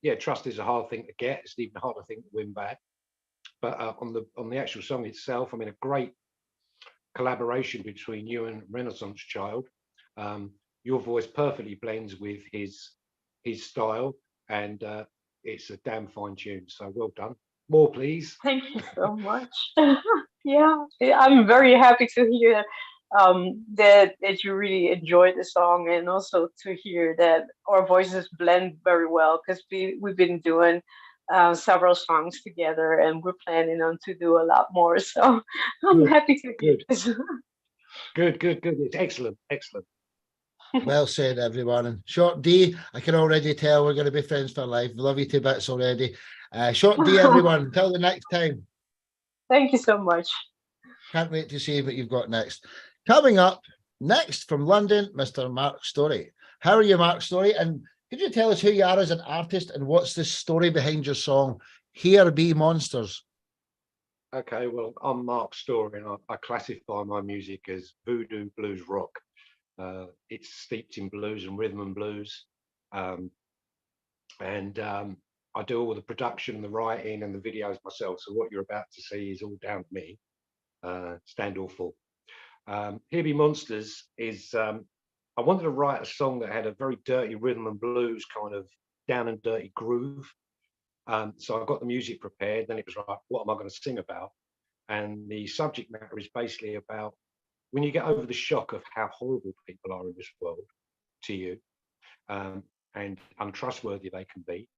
Yeah, trust is a hard thing to get. It's an even harder thing to win back. But on the actual song itself, I mean, a great collaboration between you and Renaissance Child. Your voice perfectly blends with his style, and it's a damn fine tune. So well done. More, please. Thank you so much. Yeah, I'm very happy to hear that you really enjoyed the song, and also to hear that our voices blend very well, because we've been doing several songs together, and we're planning on to do a lot more. So I'm Good, happy to hear good. this. Good. It's excellent. Well said, everyone. And Short D, I can already tell we're going to be friends for life. Love you to bits already. Short D, everyone. Until the next time. Thank you so much. Can't wait to see what you've got next. Coming up next from London, Mr. Mark Story. How are you, Mark Story? And could you tell us who you are as an artist and what's the story behind your song, Here Be Monsters? Okay, well, I'm Mark Story, and I classify my music as voodoo blues rock. It's steeped in blues and rhythm and blues. I do all the production, the writing, and the videos myself. So what you're about to see is all down to me. Stand awful. Here Be Monsters is, I wanted to write a song that had a very dirty rhythm and blues kind of down and dirty groove. So I got the music prepared. Then it was like, what am I going to sing about? And the subject matter is basically about when you get over the shock of how horrible people are in this world to you, and untrustworthy they can be.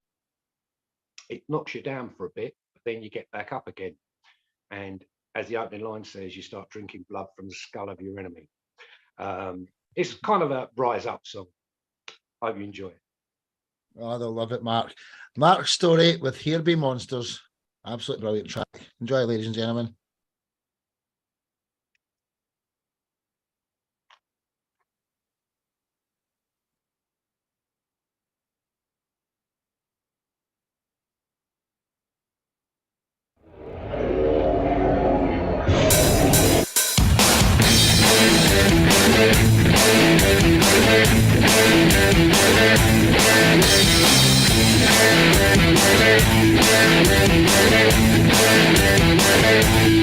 It knocks you down for a bit, but then you get back up again. And as the opening line says, you start drinking blood from the skull of your enemy. It's kind of a rise up song. I hope you enjoy it. Oh, they'll love it, Mark. Mark's Story with Here Be Monsters. Absolutely brilliant track. Enjoy, ladies and gentlemen. Thank you.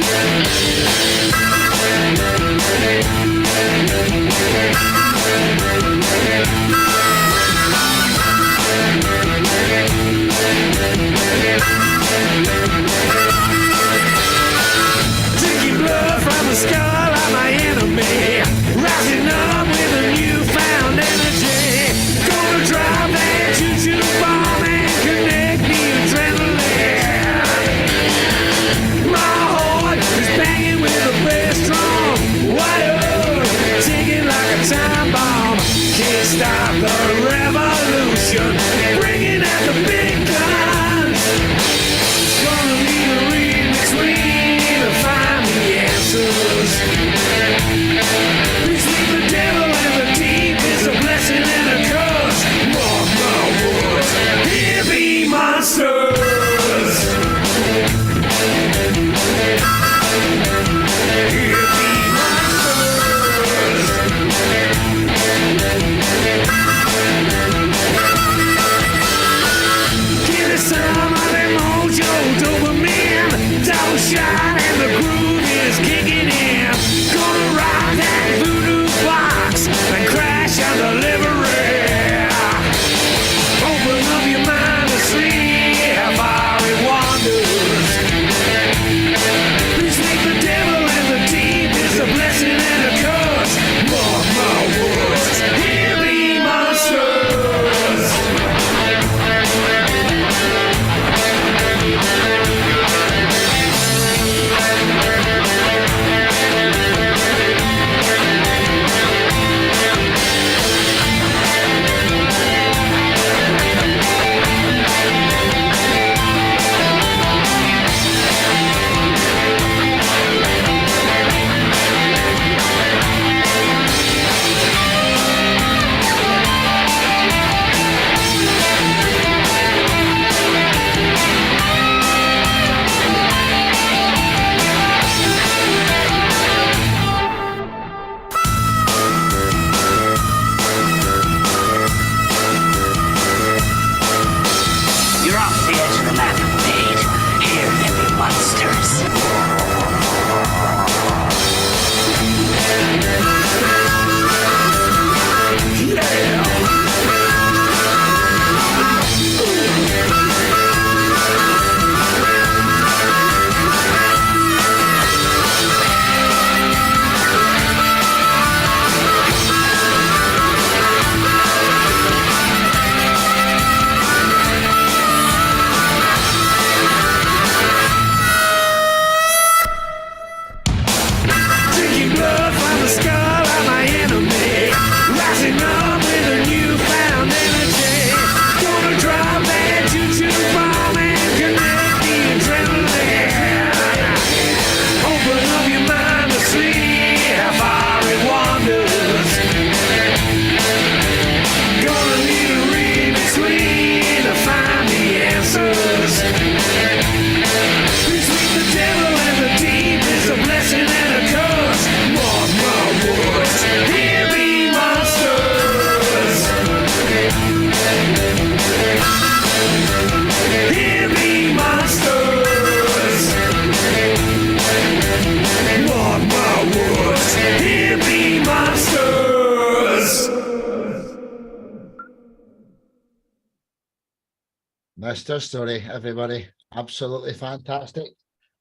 That's their story, everybody. Absolutely fantastic.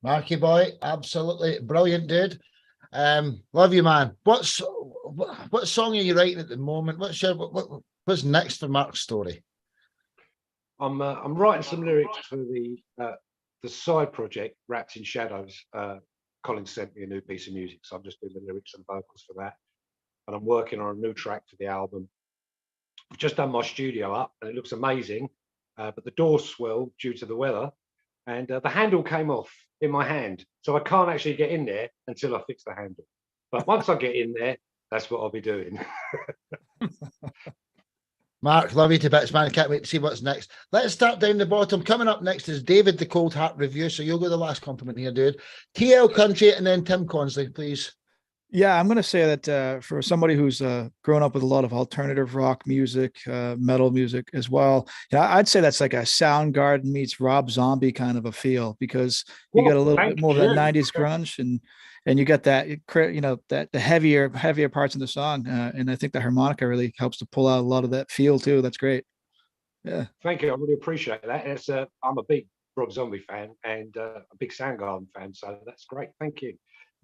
Marky boy, absolutely brilliant, dude. Love you, man. What song are you writing at the moment? What's next for Mark's story? I'm writing some lyrics for the side project, Wrapped in Shadows. Colin sent me a new piece of music, so I'm just doing the lyrics and vocals for that. And I'm working on a new track for the album. I've just done my studio up, and it looks amazing. But the door swelled due to the weather, and the handle came off in my hand, so I can't actually get in there until I fix the handle. But once I get in there, that's what I'll be doing. Mark, love you to bits, man. Can't wait to see what's next. Let's start down the bottom. Coming up next is David, the Cold Heart Review. So you'll go the last compliment here, dude. TL Country, and then Tim Consley, please. Yeah, I'm going to say that for somebody who's grown up with a lot of alternative rock music, metal music as well, I'd say that's like a Soundgarden meets Rob Zombie kind of a feel, because you get a little bit more of that 90s grunge, and you get that, that the heavier parts of the song. And I think the harmonica really helps to pull out a lot of that feel too. That's great. Yeah. Thank you. I really appreciate that. I'm a big Rob Zombie fan and a big Soundgarden fan, so that's great. Thank you.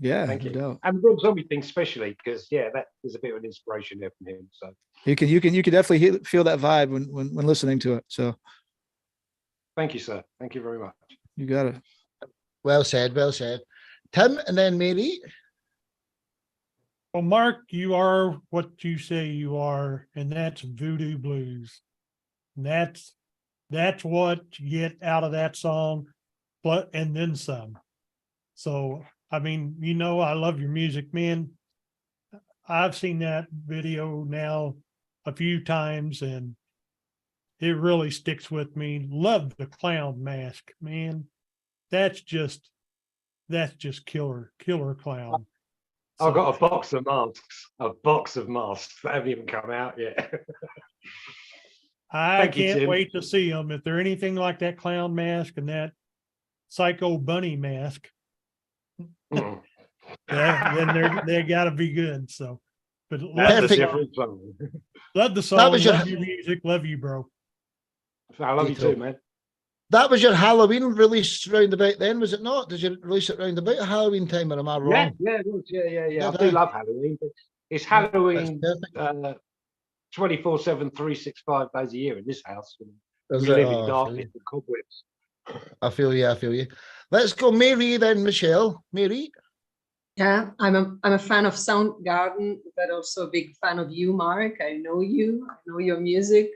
Yeah, thank you. No doubt. And the Rob Zombie thing especially, because that is a bit of an inspiration there from him. So you can definitely feel that vibe when listening to it. So thank you, sir. Thank you very much. You got it. Well said. Well said. Tim, and then Mary. Well, Mark, you are what you say you are, and that's voodoo blues. And that's what you get out of that song, and then some. So, I mean, I love your music, man. I've seen that video now a few times, and it really sticks with me. Love the clown mask, man. That's just killer clown. I've got a box of masks that haven't even come out yet. I can't wait to see them. If they're anything like that clown mask and that psycho bunny mask, then they gotta be good. So, but love the song, love your music, love you, bro. I love you too, man. That was your Halloween release round about then, was it not? Did you release it round about Halloween time, or am I wrong? Yeah, it was. Yeah. I do love Halloween, but it's Halloween 24/7, 365 days a year in this house. We live in darkness and cobwebs. I feel you. Let's go, Mary, then Michelle. Mary. Yeah, I'm a fan of Soundgarden, but also a big fan of you, Mark. I know your music.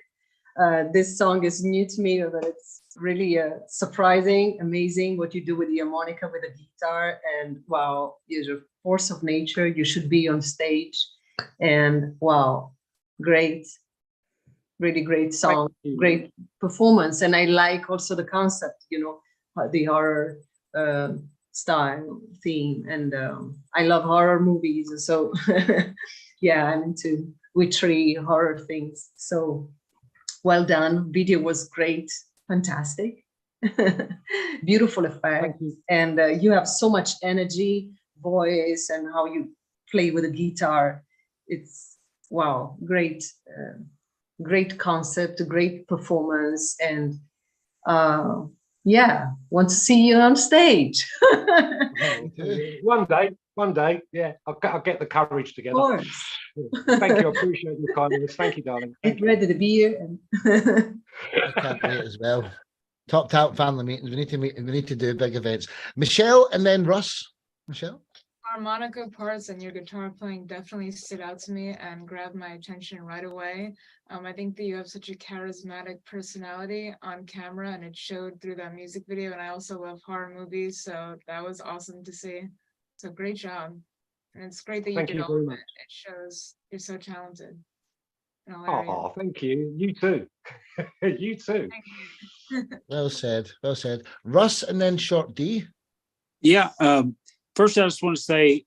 This song is new to me, but it's really surprising, amazing what you do with the harmonica, with the guitar, and wow, you're a force of nature. You should be on stage, and wow, great, really great song, great performance. And I like also the concept, the horror style theme, and I love horror movies, so yeah, I'm into witchery horror things. So well done. Video was great, fantastic, beautiful effects, and you have so much energy, voice, and how you play with the guitar. It's wow, great, great concept, great performance, and yeah, want to see you on stage. One day, yeah, I'll get the courage together. Of course. Thank you, I appreciate your kindness. Thank you, darling. Get ready to be here. And I can't wait as well. Top Talent family meetings. We need to meet. We need to do big events. Michelle, and then Russ. Michelle. Harmonica parts and your guitar playing definitely stood out to me and grabbed my attention right away. I think that you have such a charismatic personality on camera, and it showed through that music video. And I also love horror movies, so that was awesome to see. So great job. And it's great that you did all of it. It shows you're so talented. Oh, thank you. You too. You too. Well said. Well said. Russ, and then Short D. Yeah. First, I just want to say,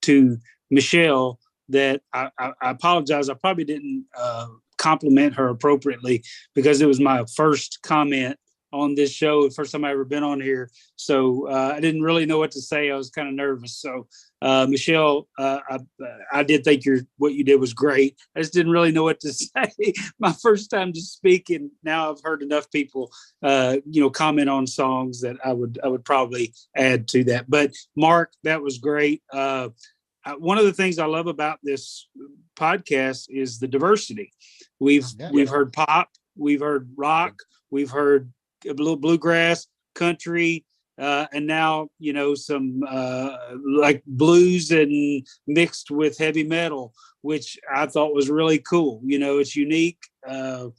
to Michelle that I apologize. I probably didn't compliment her appropriately because it was my first comment on this show. The first time I ever been on here. So I didn't really know what to say. I was kind of nervous. So Michelle, I did think what you did was great. I just didn't really know what to say. My first time just speaking. Now I've heard enough people, comment on songs that I would probably add to that. But Mark, that was great. One of the things I love about this podcast is the diversity. We've heard pop, we've heard rock, we've heard a little bluegrass, country, and now some like blues and mixed with heavy metal, which I thought was really cool. It's unique. You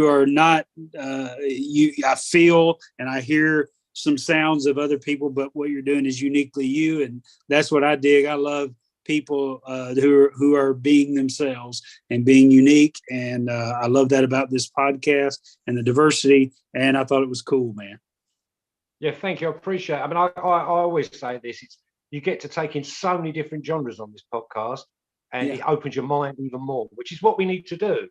are not. I feel and I hear some sounds of other people, but what you're doing is uniquely you, and that's what I dig. I love people who are being themselves and being unique, and I love that about this podcast and the diversity, and I thought it was cool, man. Yeah, thank you. I appreciate it. I mean, I always say this, you get to take in so many different genres on this podcast, and it opens your mind even more, which is what we need to do,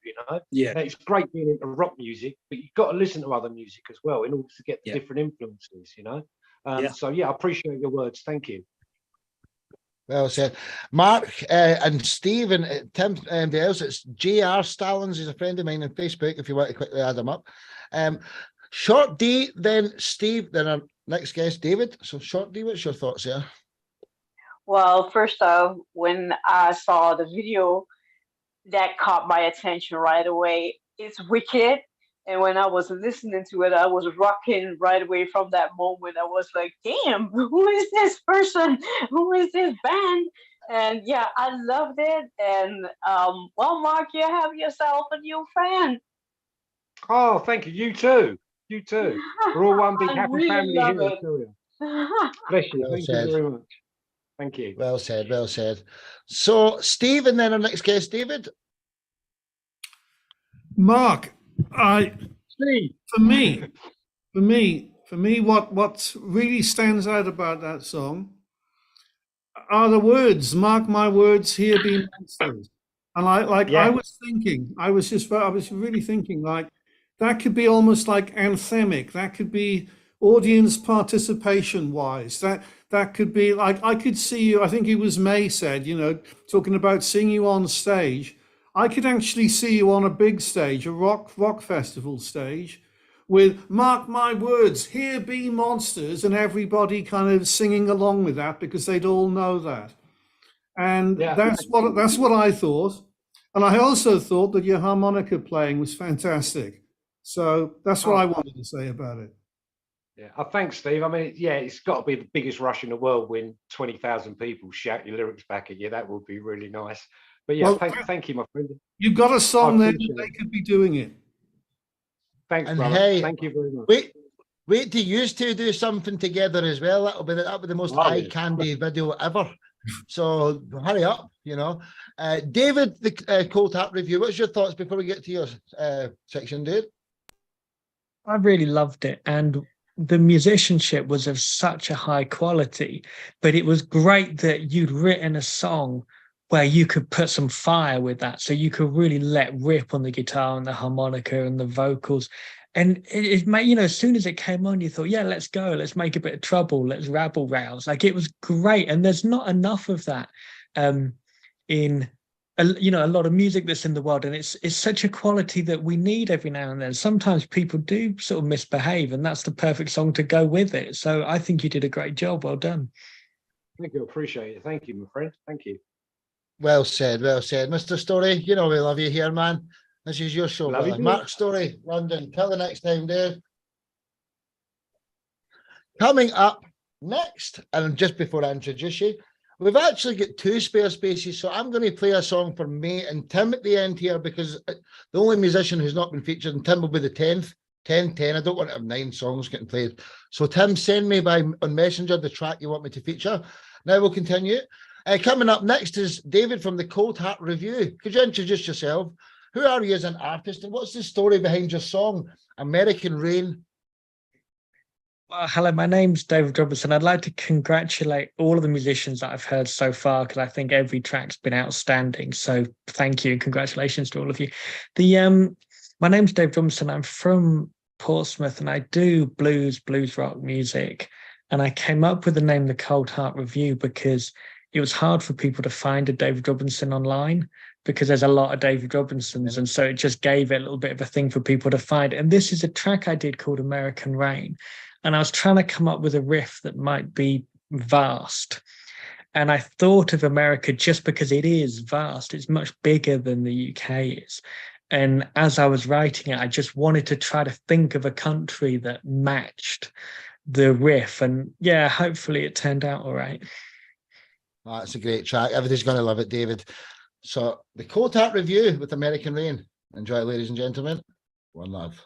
Yeah. It's great being into rock music, but you've got to listen to other music as well in order to get the different influences, So I appreciate your words. Thank you. Well said. Mark and Steve and Tim and else, it's JR Stallings. He's a friend of mine on Facebook, if you want to quickly add him up. Short D, then Steve, then our next guest, David. So Short D, what's your thoughts here? Well, first off, when I saw the video, that caught my attention right away. It's wicked. And when I was listening to it, I was rocking right away from that moment. I was like, damn, who is this person? Who is this band? And yeah, I loved it. And well, Mark, you have yourself a new fan. Oh, thank you. You too. You too. We're all one big I happy really family love here. it. Bless you. Well Thank said. you very much. Thank you. Well said, well said. So Steve and then our next guest, David. Mark, Steve. for me, what really stands out about that song are the words. Mark my words, here be monsters. And I was really thinking like that could be almost like anthemic. That could be audience participation wise. That could be like, I could see you, I think it was May said, talking about seeing you on stage. I could actually see you on a big stage, a rock festival stage, with Mark my words, here be monsters, and everybody kind of singing along with that because they'd all know that. And that's what I thought. And I also thought that your harmonica playing was fantastic. So that's what I wanted to say about it. Yeah, thanks, Steve. I mean, it's got to be the biggest rush in the world when 20,000 people shout your lyrics back at you. That would be really nice. But yeah, thank you, my friend. You've got a song there that they could be doing it. Thanks, And brother. hey, Thank you very much. Wait till you two do something together as well. That'll be the most eye candy video ever. So hurry up, David, the Cold Heart review. What's your thoughts before we get to your section, Dave? I really loved it, and the musicianship was of such a high quality, but it was great that you'd written a song where you could put some fire with that, so you could really let rip on the guitar and the harmonica and the vocals. And it made, as soon as it came on, you thought, yeah, let's go, let's make a bit of trouble, let's rabble rouse. Like, it was great. And there's not enough of that in a lot of music that's in the world, and it's such a quality that we need every now and then. Sometimes people do sort of misbehave, and that's the perfect song to go with it. So I think you did a great job. Well done. Thank you. Appreciate it. Thank you, my friend. Thank you. Well said, Mr. Story. We love you here, man. This is your show, brother. Mark Story, London. Till the next time, Dave. Coming up next, and just before I introduce you, we've actually got 2 spare spaces, so I'm going to play a song for May and Tim at the end here, because the only musician who's not been featured, and Tim will be the 10th. 10. I don't want to have 9 songs getting played. So Tim, send me on Messenger the track you want me to feature. Now we'll continue. Coming up next is David from the Cold Heart Review. Could you introduce yourself? Who are you as an artist, and what's the story behind your song, American Rain? Well, hello, my name's David Robertson. I'd like to congratulate all of the musicians that I've heard so far, because I think every track's been outstanding. So thank you and congratulations to all of you. My name's David Robertson. I'm from Portsmouth and I do blues rock music. And I came up with the name The Cold Heart Review because it was hard for people to find a David Robinson online because there's a lot of David Robinsons. And so it just gave it a little bit of a thing for people to find. And this is a track I did called American Rain. And I was trying to come up with a riff that might be vast. And I thought of America just because it is vast. It's much bigger than the UK is. And as I was writing it, I just wanted to try to think of a country that matched the riff. And yeah, hopefully it turned out all right. That's a great track. Everybody's going to love it, David. So the Cold Heart Review with American Rain. Enjoy, ladies and gentlemen. One love.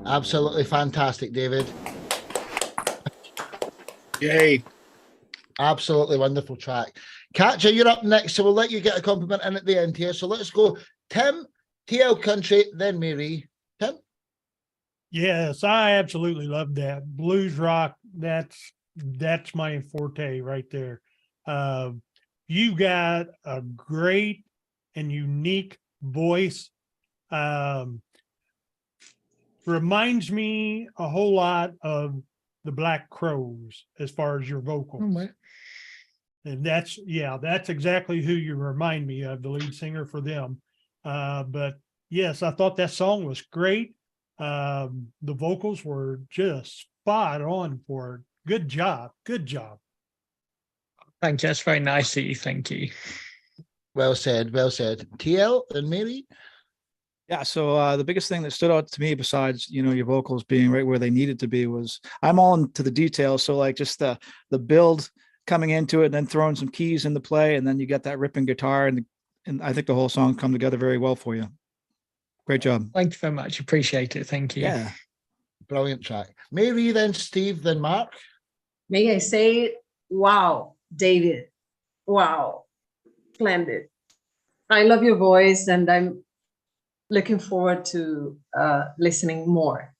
Absolutely fantastic, David. Yay. Absolutely wonderful track. Katja, you're up next, so we'll let you get a compliment in at the end here. So let's go Tim, TL Country, then Mary. Tim? Yes, I absolutely love that. Blues rock, that's my forte right there. You got a great and unique voice. Reminds me a whole lot of the Black Crowes as far as your vocals. Oh, And that's exactly who you remind me of, the lead singer for them. But yes, I thought that song was great. The vocals were just spot on for it. Good job. Good job. Thank you. That's very nice of you. Thank you. Well said. Well said. TL and Mary? Yeah, so the biggest thing that stood out to me, besides your vocals being right where they needed to be, was I'm all into the details. So like just the build coming into it, and then throwing some keys into play, and then you get that ripping guitar, and I think the whole song come together very well for you. Great job. Thank you very much. Appreciate it. Thank you. Yeah. Brilliant track. Mary, then Steve, then Mark. May I say, wow, David, wow, splendid. I love your voice, and I'm looking forward to listening more.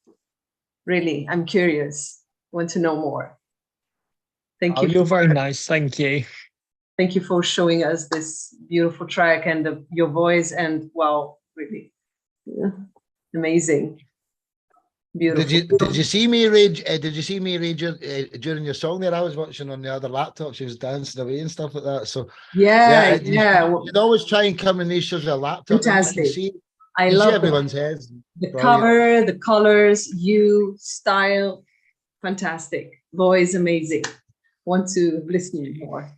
Really, I'm curious, want to know more. Thank Oh, you. you're very nice. Thank you. Thank you for showing us this beautiful track and your voice, and wow, really amazing. Beautiful. Did you see me rage? Did you see me rage during your song there? I was watching on the other laptop. She was dancing away and stuff like that. So Yeah. You'd always try and come in these shows with a laptop. Fantastic. I love see everyone's heads. the Brilliant. cover, the colors, you, style, fantastic. Voice amazing. Want to listen more.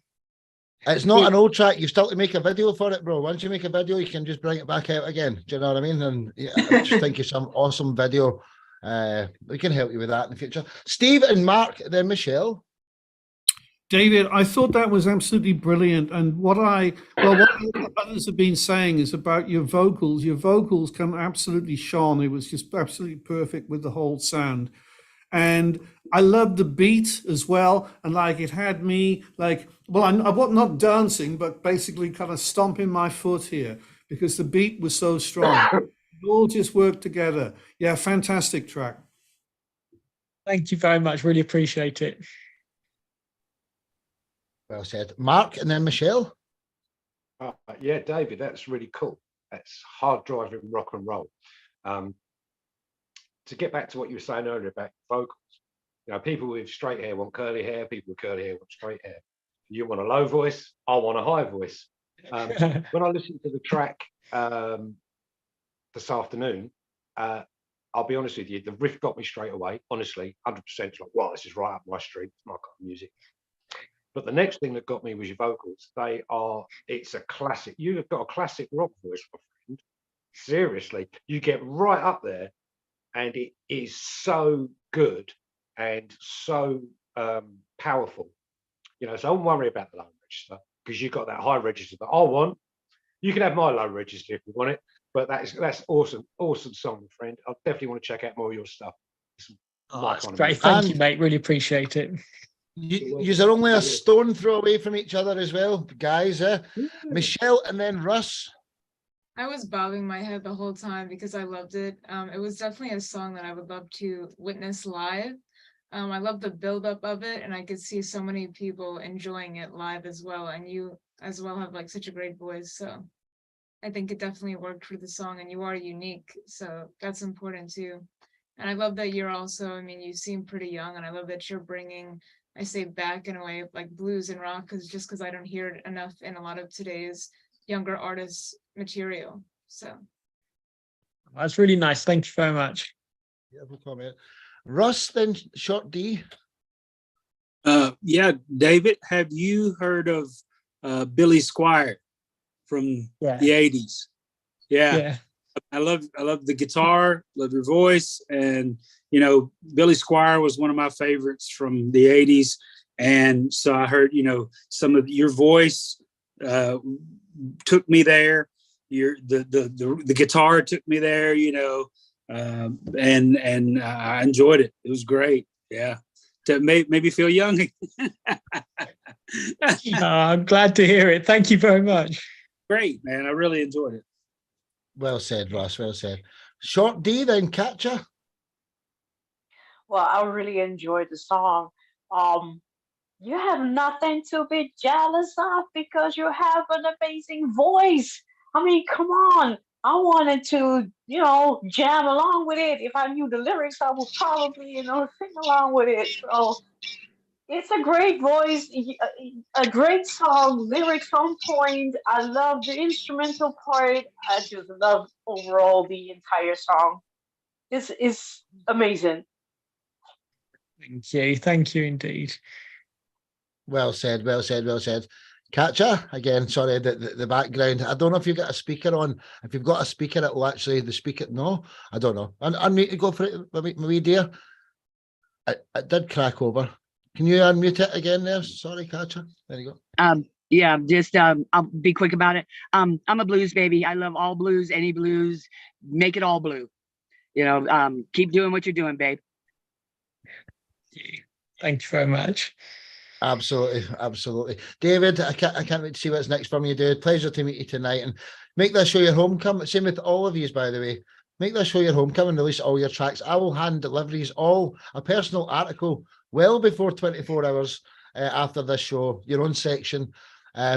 It's not an old track. You've still to make a video for it, bro. Once you make a video, you can just bring it back out again. Do you know what I mean? And yeah, I just think it's some awesome video. We can help you with that in the future. Steve and Mark, then Michelle. David, I thought that was absolutely brilliant. And what others have been saying is about your vocals. Your vocals come absolutely shone. It was just absolutely perfect with the whole sound. And I loved the beat as well. And like it had me like, well, I'm not dancing, but basically kind of stomping my foot here because the beat was so strong. It all just worked together. Yeah, fantastic track. Thank you very much. Really appreciate it. Well said. Mark and then Michelle. Yeah, David, that's really cool. That's hard driving rock and roll. To get back to what you were saying earlier about vocals, you know, people with straight hair want curly hair, people with curly hair want straight hair. You want a low voice, I want a high voice. When I listened to the track this afternoon, I'll be honest with you, the riff got me straight away, honestly, 100%. It's like, wow, this is right up my street, it's my kind of music. But the next thing that got me was your vocals. It's a classic. You've got a classic rock voice, my friend. Seriously, you get right up there and it is so good and so powerful. You know, so don't worry about the low register because you've got that high register that I want. You can have my low register if you want it, but that's awesome. Awesome song, my friend. I definitely want to check out more of your stuff. That's great. Thank you, mate. Really appreciate it. You're only a stone throw away from each other as well, guys. Michelle and then Russ. I was bobbing my head the whole time because I loved it. It was definitely a song that I would love to witness live. I love the buildup of it, and I could see so many people enjoying it live as well. And you as well have like such a great voice, so I think it definitely worked for the song. And you are unique, so that's important too. And I love that you're also, I mean, you seem pretty young, and I love that you're bringing, I say back in a way, like blues and rock, because I don't hear it enough in a lot of today's younger artists' material. So that's really nice. Thank you very much. Yeah, no comment. Russ, then Short D. Yeah, David, have you heard of Billy Squier from the 80s? Yeah. I love the guitar, love your voice, and you know, Billy Squier was one of my favorites from the 80s. And so I heard, you know, some of your voice took me there. The guitar took me there, you know, and I enjoyed it. It was great. Yeah. To make me feel young. I'm glad to hear it. Thank you very much. Great, man. I really enjoyed it. Well said, Russ. Well said. Short D, then Katja. Well, I really enjoyed the song. You have nothing to be jealous of because you have an amazing voice. I mean, come on. I wanted to, you know, jam along with it. If I knew the lyrics, I would probably, you know, sing along with it. So it's a great voice, a great song, lyrics on point. I love the instrumental part. I just love overall the entire song. This is amazing. Thank you. Thank you indeed. Well said. Well said. Well said. Katja, again, sorry, the background. I don't know if you've got a speaker on. If you've got a speaker, it will actually, the speaker, no, I don't know. I need to go for it, my wee dear. It did crack over. Can you unmute it again there? Sorry, Katja. There you go. Yeah, just I'll be quick about it. I'm a blues baby. I love all blues, any blues. Make it all blue. You know, keep doing what you're doing, babe. Thank you very much. Absolutely, absolutely. David, I can't wait to see what's next from you, dude. Pleasure to meet you tonight, and make this show your homecoming. Same with all of you, by the way. Make this show your homecoming, release all your tracks. I will hand deliveries, all a personal article well before 24 hours after this show, your own section.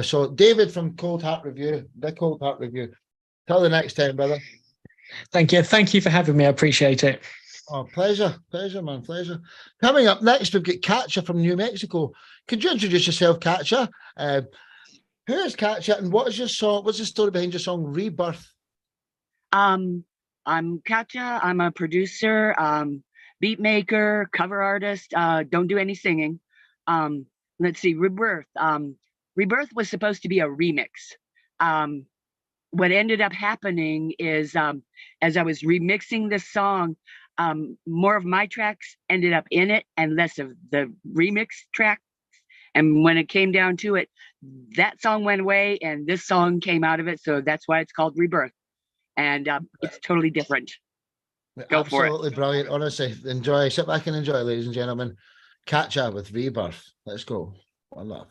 So David from Cold Heart Review, the Cold Heart Review. Till the next time, brother. Thank you. Thank you for having me. I appreciate it. Oh, pleasure, man, pleasure. Coming up next, we've got Katja from New Mexico. Could you introduce yourself, Katja? Who is Katja, and what is your song? What's the story behind your song Rebirth? I'm Katja. I'm a producer, beat maker, cover artist. Don't do any singing. Let's see, Rebirth. Rebirth was supposed to be a remix. What ended up happening is, as I was remixing this song, more of my tracks ended up in it and less of the remix tracks. And when it came down to it, that song went away and this song came out of it. So that's why it's called Rebirth. And it's totally different. Go for it. Absolutely brilliant. Honestly, enjoy. Sit back and enjoy, ladies and gentlemen. Katja with Rebirth. Let's go. One love.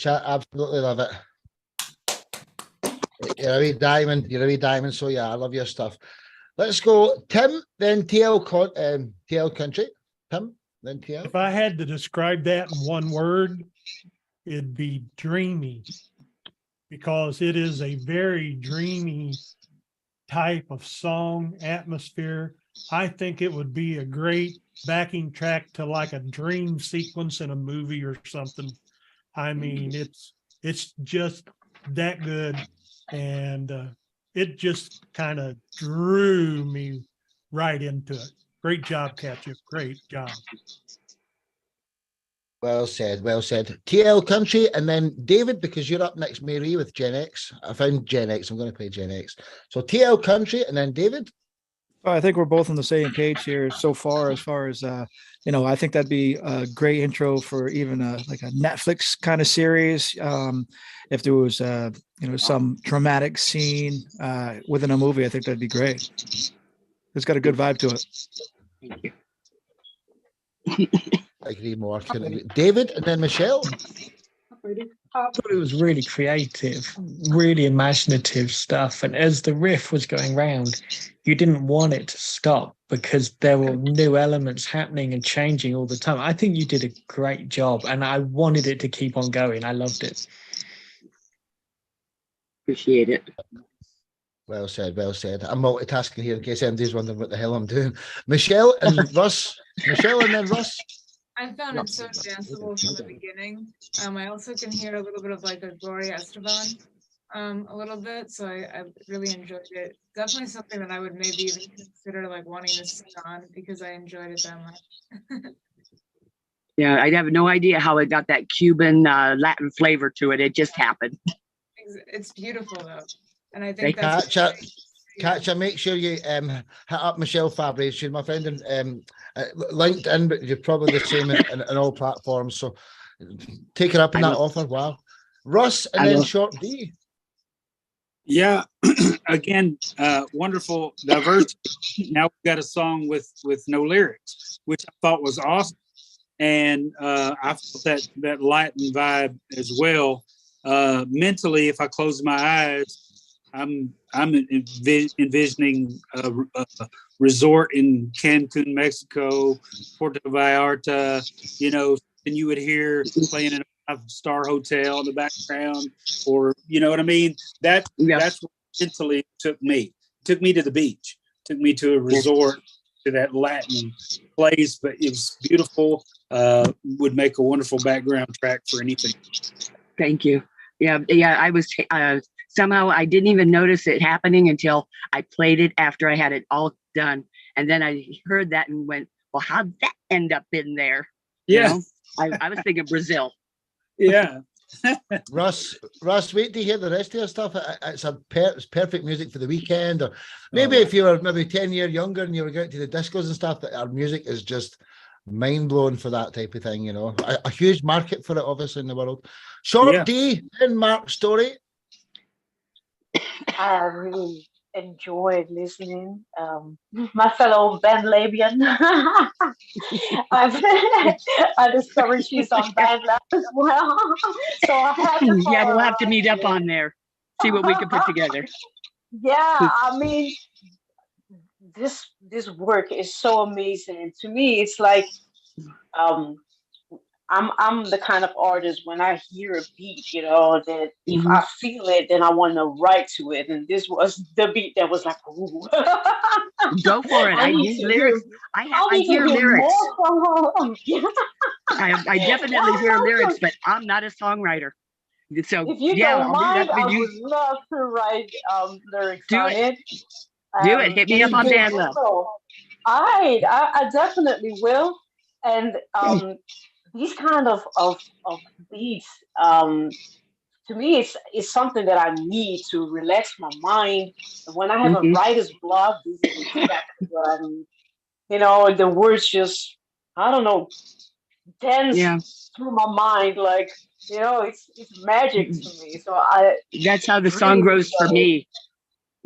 Katja, absolutely love it. You're a wee diamond. You're a wee diamond. So yeah, I love your stuff. Let's go, Tim. Then TL Country. Tim. Then TL. If I had to describe that in one word, it'd be dreamy, because it is a very dreamy type of song atmosphere. I think it would be a great backing track to like a dream sequence in a movie or something. I mean, it's just that good, and it just kind of drew me right into it. Great job, Katja. Great job. Well said. Well said. TL Country, and then David, because you're up next, Mary, with Gen X. I found Gen X. I'm going to play Gen X. So TL Country, and then David. I think we're both on the same page here so far, as I think that'd be a great intro for even like a Netflix kind of series. If there was, some dramatic scene within a movie, I think that'd be great. It's got a good vibe to it. Thank you. I agree more. David, and then Michelle. I thought it was really creative, really imaginative stuff. And as the riff was going round, you didn't want it to stop because there were new elements happening and changing all the time. I think you did a great job, and I wanted it to keep on going. I loved it. Appreciate it. Well said. Well said. I'm multitasking here in case anybody's wondering what the hell I'm doing. Michelle and Russ. Michelle and then Russ. I found it so danceable from the beginning. I also can hear a little bit of like a Gloria Estefan a little bit, so I really enjoyed it. Definitely something that I would maybe even consider like wanting to sing on, because I enjoyed it that much. Yeah, I have no idea how it got that Cuban Latin flavor to it. It just happened. It's beautiful though, and I think Katja, make sure you hit up Michelle Fabry. She's my friend in LinkedIn, but you're probably the same in all platforms. So take her up in that offer. Wow. Russ, and then Short D. Yeah, again, wonderful diversity. Now we've got a song with no lyrics, which I thought was awesome, and I felt that Latin vibe as well. Mentally, if I close my eyes, I'm envisioning a resort in Cancun, Mexico, Puerto Vallarta, and you would hear playing in a 5-star hotel in the background, or you know what I mean? That's what mentally took me to the beach, took me to a resort, to that Latin place, but it was beautiful. Would make a wonderful background track for anything. Thank you. Yeah. I was somehow I didn't even notice it happening until I played it after I had it all done, and then I heard that and went, "Well, how'd that end up in there?" Yeah, I was thinking Brazil. Yeah. Russ, wait to hear the rest of your stuff. It's perfect music for the weekend, or maybe if you were maybe 10 years younger and you were going to the discos and stuff, that our music is just mind blowing for that type of thing. A huge market for it, obviously, in the world. Short D and Mark Story. I really enjoyed listening. My fellow Bandlabian. I discovered she's on BandLab as well. So I had to yeah, we'll have to meet up on there, see what we can put together. Yeah, I mean, this work is so amazing. To me, it's like I'm the kind of artist, when I hear a beat, that if I feel it, then I want to write to it. And this was the beat that was like, ooh. Go for it. I need lyrics. I hear lyrics. I definitely hear lyrics, but I'm not a songwriter. So if you don't mind, I would love to write lyrics on it. Do it. Hit me up on BandLab. I definitely will. And these kind of beats, to me, it's something that I need to relax my mind. When I have a writer's block, this is exactly what I need. The words just, I don't know, dance through my mind like, it's magic to me. So that's how the song grows for me.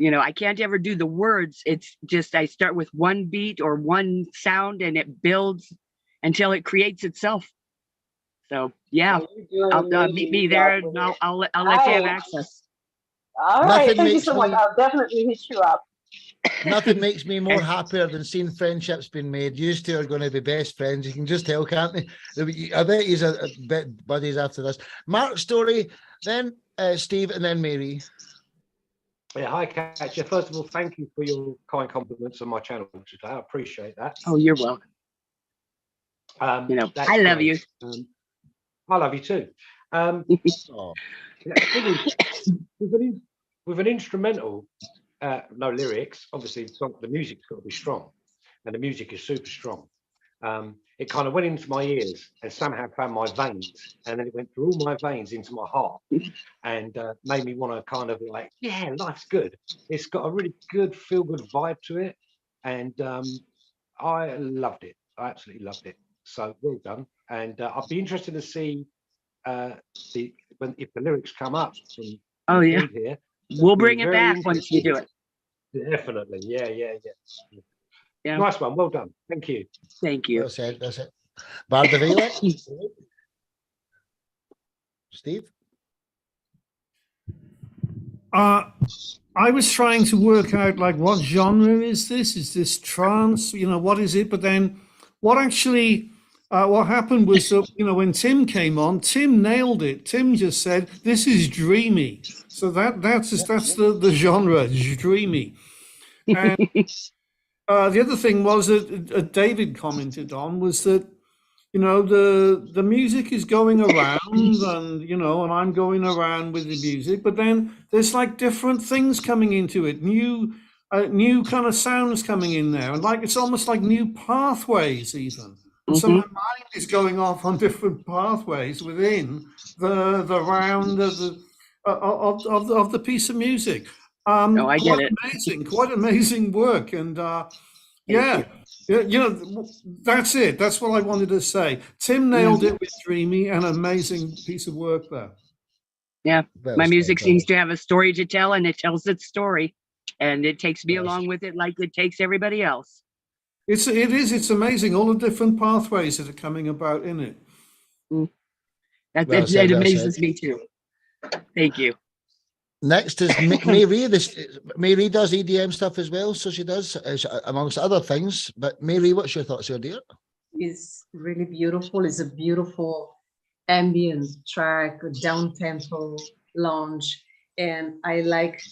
I can't ever do the words. It's just I start with one beat or one sound, and it builds until it creates itself. So yeah, You I'll and meet Mary me there, out and there. I'll let you have Right. access. All right. Nothing Thank you makes so much. me I'll definitely hit you up. nothing makes me more happier than seeing friendships being made. You two are going to be best friends. You can just tell, can't they? I bet he's a bit buddies after this. Mark Story, then Steve, and then Mary. Yeah, hi, Katja. First of all, thank you for your kind compliments on my channel today. I appreciate that. Oh, you're welcome. You know, That's I love great. you. I love you too. Oh. With an instrumental, no lyrics, obviously the music's got to be strong, and the music is super strong. It kind of went into my ears and somehow found my veins, and then it went through all my veins into my heart, and made me want to kind of like, yeah, life's good. It's got a really good feel-good vibe to it, and I loved it. I absolutely loved it. So well done, and I'd be interested to see if the lyrics come up. Oh yeah, here, we'll bring it back once you do it. Definitely, yeah. Yeah. Nice one, well done. Thank you. Thank you. Well said. That's it. Bardavila. Steve. I was trying to work out like what genre is this? Is this trance? You know, what is it? But then what actually what happened was that, you know, when Tim came on, Tim nailed it. Tim just said, this is dreamy. So that's the genre, dreamy. And the other thing was that David commented on was that, you know, the music is going around and, you know, and I'm going around with the music, but then there's like different things coming into it, new kind of sounds coming in there. And like, it's almost like new pathways even. And so my mind is going off on different pathways within the round of the piece of music. I get it. Quite amazing work. And yeah, you know, that's it. That's what I wanted to say. Tim nailed it with Dreamy, an amazing piece of work there. Yeah, Well my said, music brother. seems to have a story to tell, and it tells its story, and it takes me along with it like it takes everybody else. It's amazing, all the different pathways that are coming about in it. It amazes me too. Thank you. Next is Mary. Mary does EDM stuff as well, so she does, amongst other things. But Mary, what's your thoughts here, dear? It's really beautiful. It's a beautiful ambient track, down tempo, lounge, and I like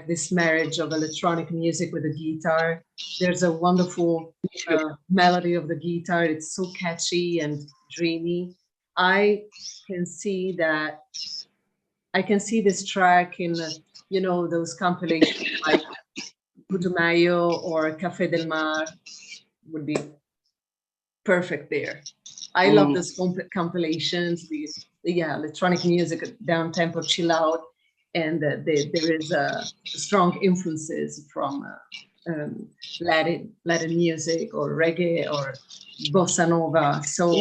this marriage of electronic music with the guitar. There's a wonderful melody of the guitar. It's so catchy and dreamy. I can see this track in, you know, those compilations like Putumayo or Café del Mar would be perfect there. I love those compilations, these electronic music, down tempo, chill out, and there is strong influences from Latin music or reggae or bossa nova. So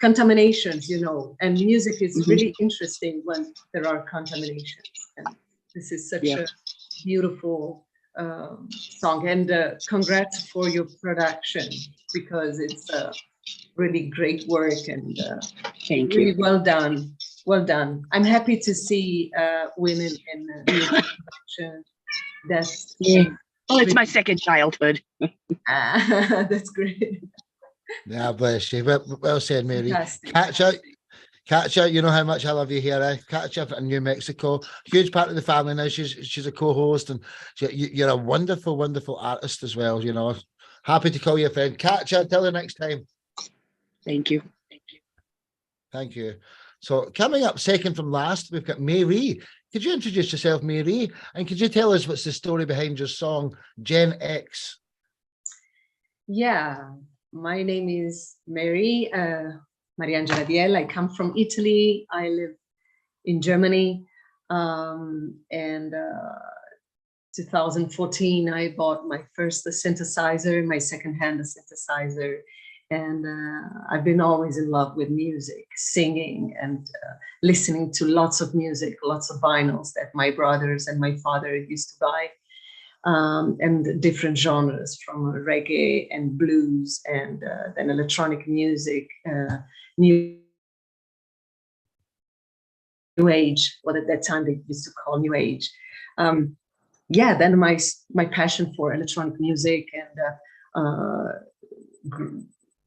contaminations, you know, and music is really interesting when there are contaminations. And this is such a beautiful song. And congrats for your production, because it's really great work and thank really you. well done. Well done. I'm happy to see women in music production. That's well, it's my second childhood. that's great. Yeah, bless you. Well said, Mary. Fantastic. Catch out. You know how much I love you here. Catch up in New Mexico. Huge part of the family now. She's a co-host, and you're a wonderful, wonderful artist as well. You know, happy to call you a friend. Catch out. Till the next time. Thank you. Thank you. So coming up second from last, we've got Mary. Could you introduce yourself, Mary? And could you tell us what's the story behind your song, Gen X? Yeah, my name is Mary, Mariangela Diel. I come from Italy. I live in Germany. And 2014, I bought my first synthesizer, my second-hand synthesizer. And I've been always in love with music, singing, and listening to lots of music, lots of vinyls that my brothers and my father used to buy. and different genres from reggae and blues and then electronic music, new age, what at that time they used to call new age. Then my passion for electronic music and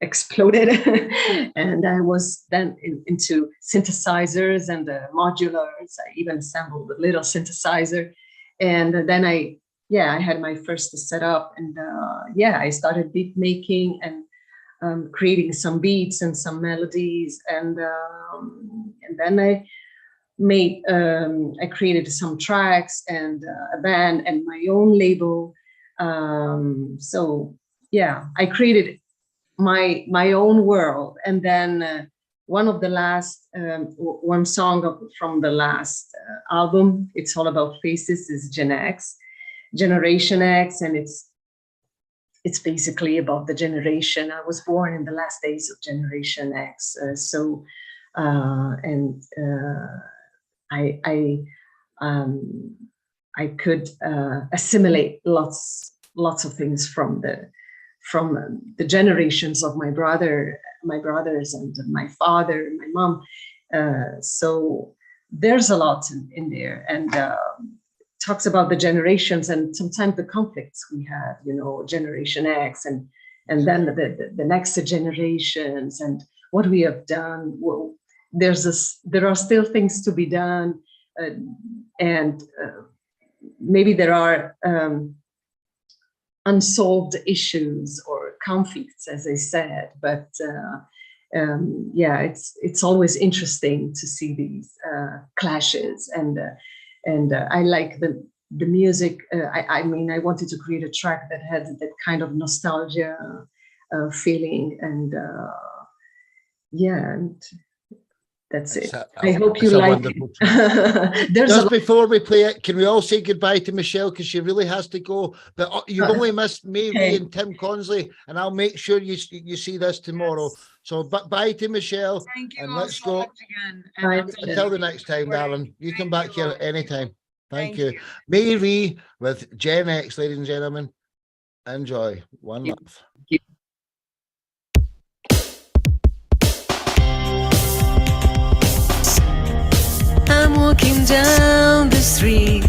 exploded, and I was then into synthesizers and modulars. I even assembled a little synthesizer, and then I had my first setup, and I started beat making and creating some beats and some melodies, and then I created some tracks and a band and my own label. I created my own world, and then one of the last one song from the last album, It's All About Faces, is Generation X, and it's basically about the generation. I was born in the last days of Generation X, I could assimilate lots of things from the generations of my brothers and my father and my mom. So there's a lot in there, and talks about the generations and sometimes the conflicts we have, Generation X and then the next generations and what we have done. Well, there are still things to be done, and maybe there are unsolved issues or conflicts, as I said, but it's always interesting to see these clashes, and I like the music. I mean, I wanted to create a track that had that kind of nostalgia feeling, and and that's it. I hope you like it. Just before we play it, can we all say goodbye to Michelle, because she really has to go? But you've only missed Mary and Tim Consley, and I'll make sure you see this tomorrow. Yes. So bye to Michelle. Thank you, and all let's so go. much again. Until the next time, darling. You come back here anytime. Thank you. Mary with Gen X, ladies and gentlemen. Enjoy. One love. I'm walking down the street,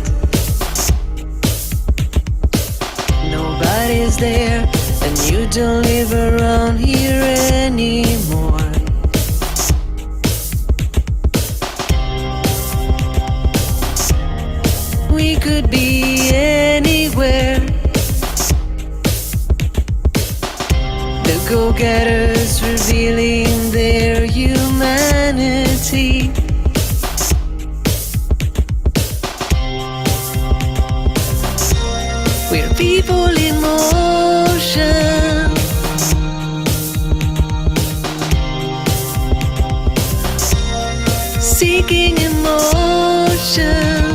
nobody's there, and you don't live around here anymore. We could be anywhere. The go-getters revealing their humanity. We're people in motion, seeking emotions.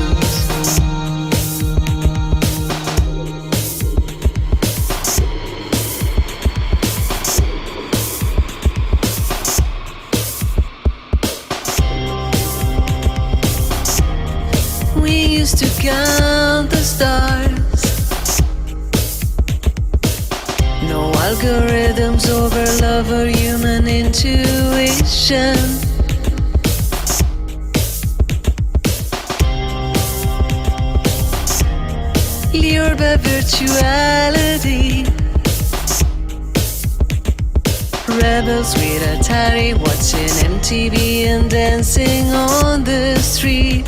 We used to count the stars. No algorithms over love or human intuition. Lured by virtuality. Rebels with Atari, watching MTV and dancing on the street.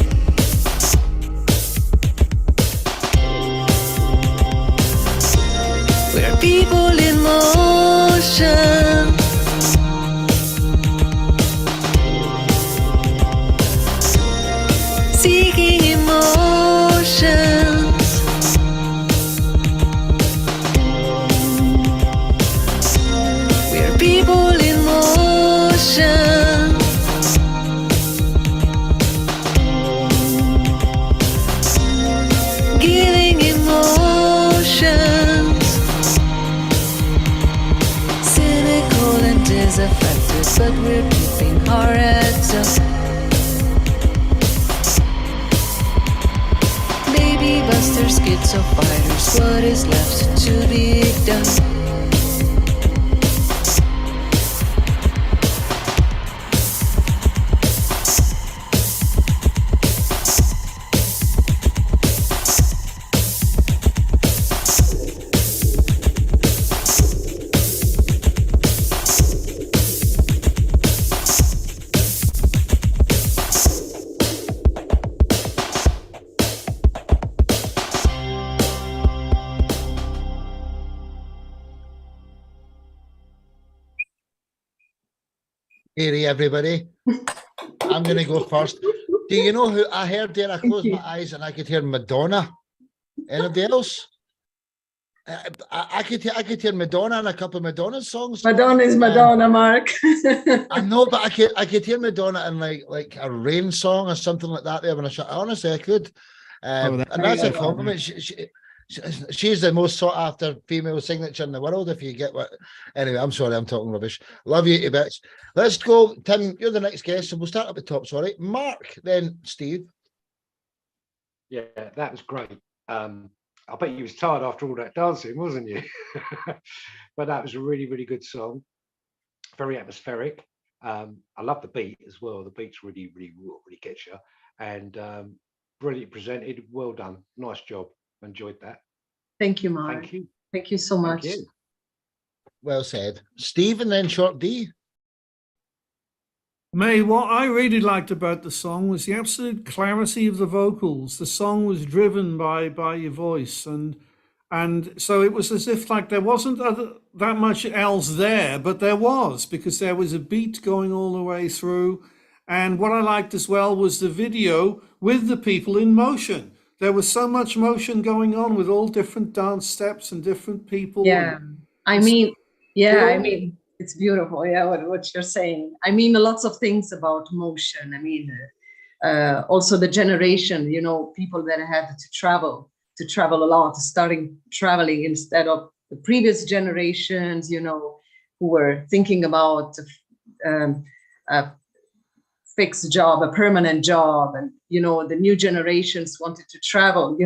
We're people in motion, seeking emotions. We're people in motion, giving emotions. Cynical and disaffected, but we're keeping our heads up. Baby busters schizo fighters. What is left to be done? Hey, everybody. I'm going to go first. Do you know who I heard there? I closed my eyes and I could hear Madonna. Anybody else? I could hear Madonna and a couple of Madonna songs. Madonna is Madonna, Mark. I know, but I could hear Madonna in like a Rain song or something like that there when I shot. Honestly, I could. And that's a compliment. She's the most sought after female signature in the world, if you get what. Anyway, I'm sorry, I'm talking rubbish. Love you to bits. Let's go, Tim. You're the next guest, so we'll start at the top. Sorry, Mark, then Steve. Yeah, that was great. I bet you was tired after all that dancing, wasn't you? But that was a really, really good song. Very atmospheric. I love the beat as well. The beat's really, really, really gets you. And brilliantly presented. Well done. Nice job. Enjoyed that. Thank you, Mark. Thank you. Thank you so much. Thank you. Well said. Steve and then Short D. May, what I really liked about the song was the absolute clarity of the vocals. The song was driven by your voice, and so it was as if like there wasn't that much else there, but there was, because there was a beat going all the way through. And what I liked as well was the video with the people in motion. There was so much motion going on with all different dance steps and different people. Yeah, I mean, it's beautiful. Yeah, what you're saying. I mean, lots of things about motion. I mean, also the generation, people that had to travel a lot, starting traveling instead of the previous generations, who were thinking about a fixed job, a permanent job, and the new generations wanted to travel.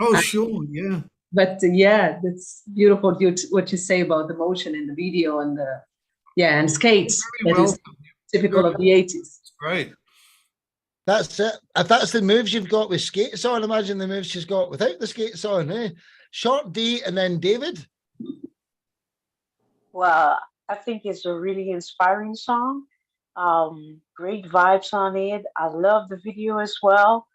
Oh, sure, yeah. But yeah, that's beautiful. What you say about the motion in the video and and skates. That is typical of the 80s. Great. That's it. If that's the moves you've got with skates on, imagine the moves she's got without the skates on. Eh? Short D and then David. Well, I think it's a really inspiring song. Great vibes on it. I love the video as well.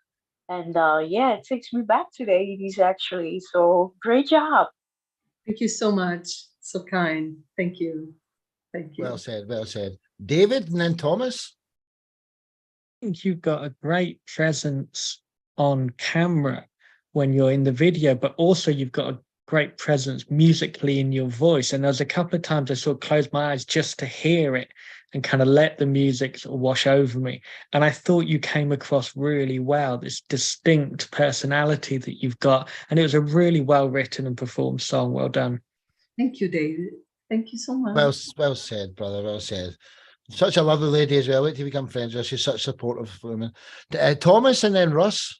And it takes me back to the 80s actually. So great job. Thank you so much. So kind. Thank you. Thank you. Well said. Well said. David and then Thomas. I think you've got a great presence on camera when you're in the video, but also you've got a great presence musically in your voice. And there's a couple of times I sort of closed my eyes just to hear it and kind of let the music sort of wash over me. And I thought you came across really well, this distinct personality that you've got. And it was a really well written and performed song. Well done. Thank you, David. Thank you so much. Well said, brother. Well said. Such a lovely lady as well. Wait till we become friends with her. She's such supportive woman. Thomas and then Russ.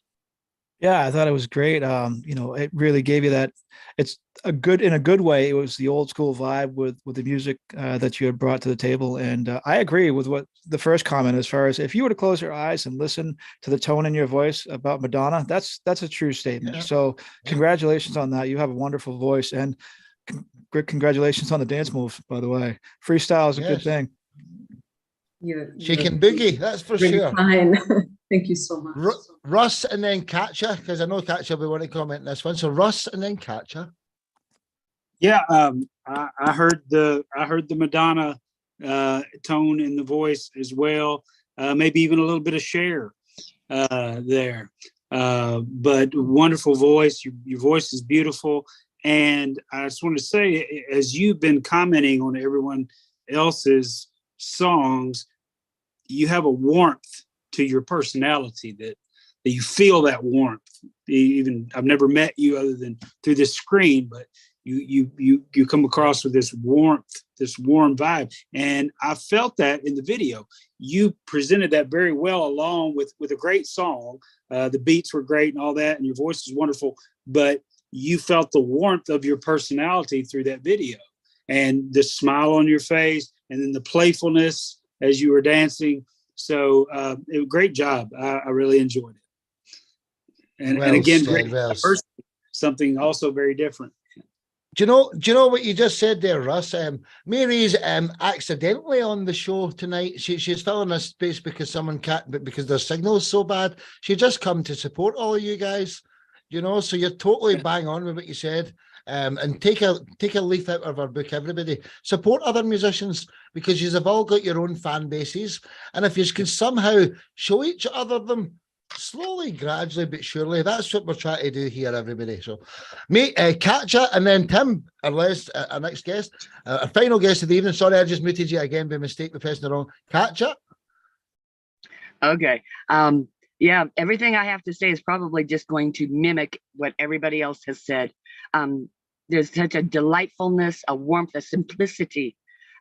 Yeah, I thought it was great. It really gave you that. It's in a good way. It was the old school vibe with the music that you had brought to the table. And I agree with what the first comment, as far as if you were to close your eyes and listen to the tone in your voice about Madonna, that's a true statement. Yeah. So congratulations on that. You have a wonderful voice, and congratulations on the dance move, by the way. Freestyle is a good thing. She can boogie, that's for sure. Fine. Thank you so much. Russ and then Katja, because I know Katja will want to comment on this one. So Russ and then Katja. Yeah, I heard the Madonna tone in the voice as well. Maybe even a little bit of Cher there. But wonderful voice. Your voice is beautiful. And I just want to say, as you've been commenting on everyone else's songs, you have a warmth to your personality that you feel that warmth. Even I've never met you other than through this screen, but you come across with this warmth, this warm vibe. And I felt that in the video. You presented that very well, along with a great song. The beats were great and all that, and your voice is wonderful. but you felt the warmth of your personality through that video, and the smile on your face, and then the playfulness as you were dancing. So great job. I really enjoyed it. And Well again, said, great well person, something also very different. Do you know what you just said there, Russ? Mary's accidentally on the show tonight. She's filling a space because someone can't, but because their signal is so bad. She just come to support all of you guys, you know. So you're totally bang on with what you said. And take a leaf out of our book, everybody. Support other musicians because you've all got your own fan bases. And if you can somehow show each other them, slowly, gradually, but surely, that's what we're trying to do here, everybody. So, me, Katja, and then Tim, our next guest, our final guest of the evening. Sorry, I just muted you again by mistake by pressing the wrong. Katja. Okay. Yeah, everything I have to say is probably just going to mimic what everybody else has said. There's such a delightfulness, a warmth, a simplicity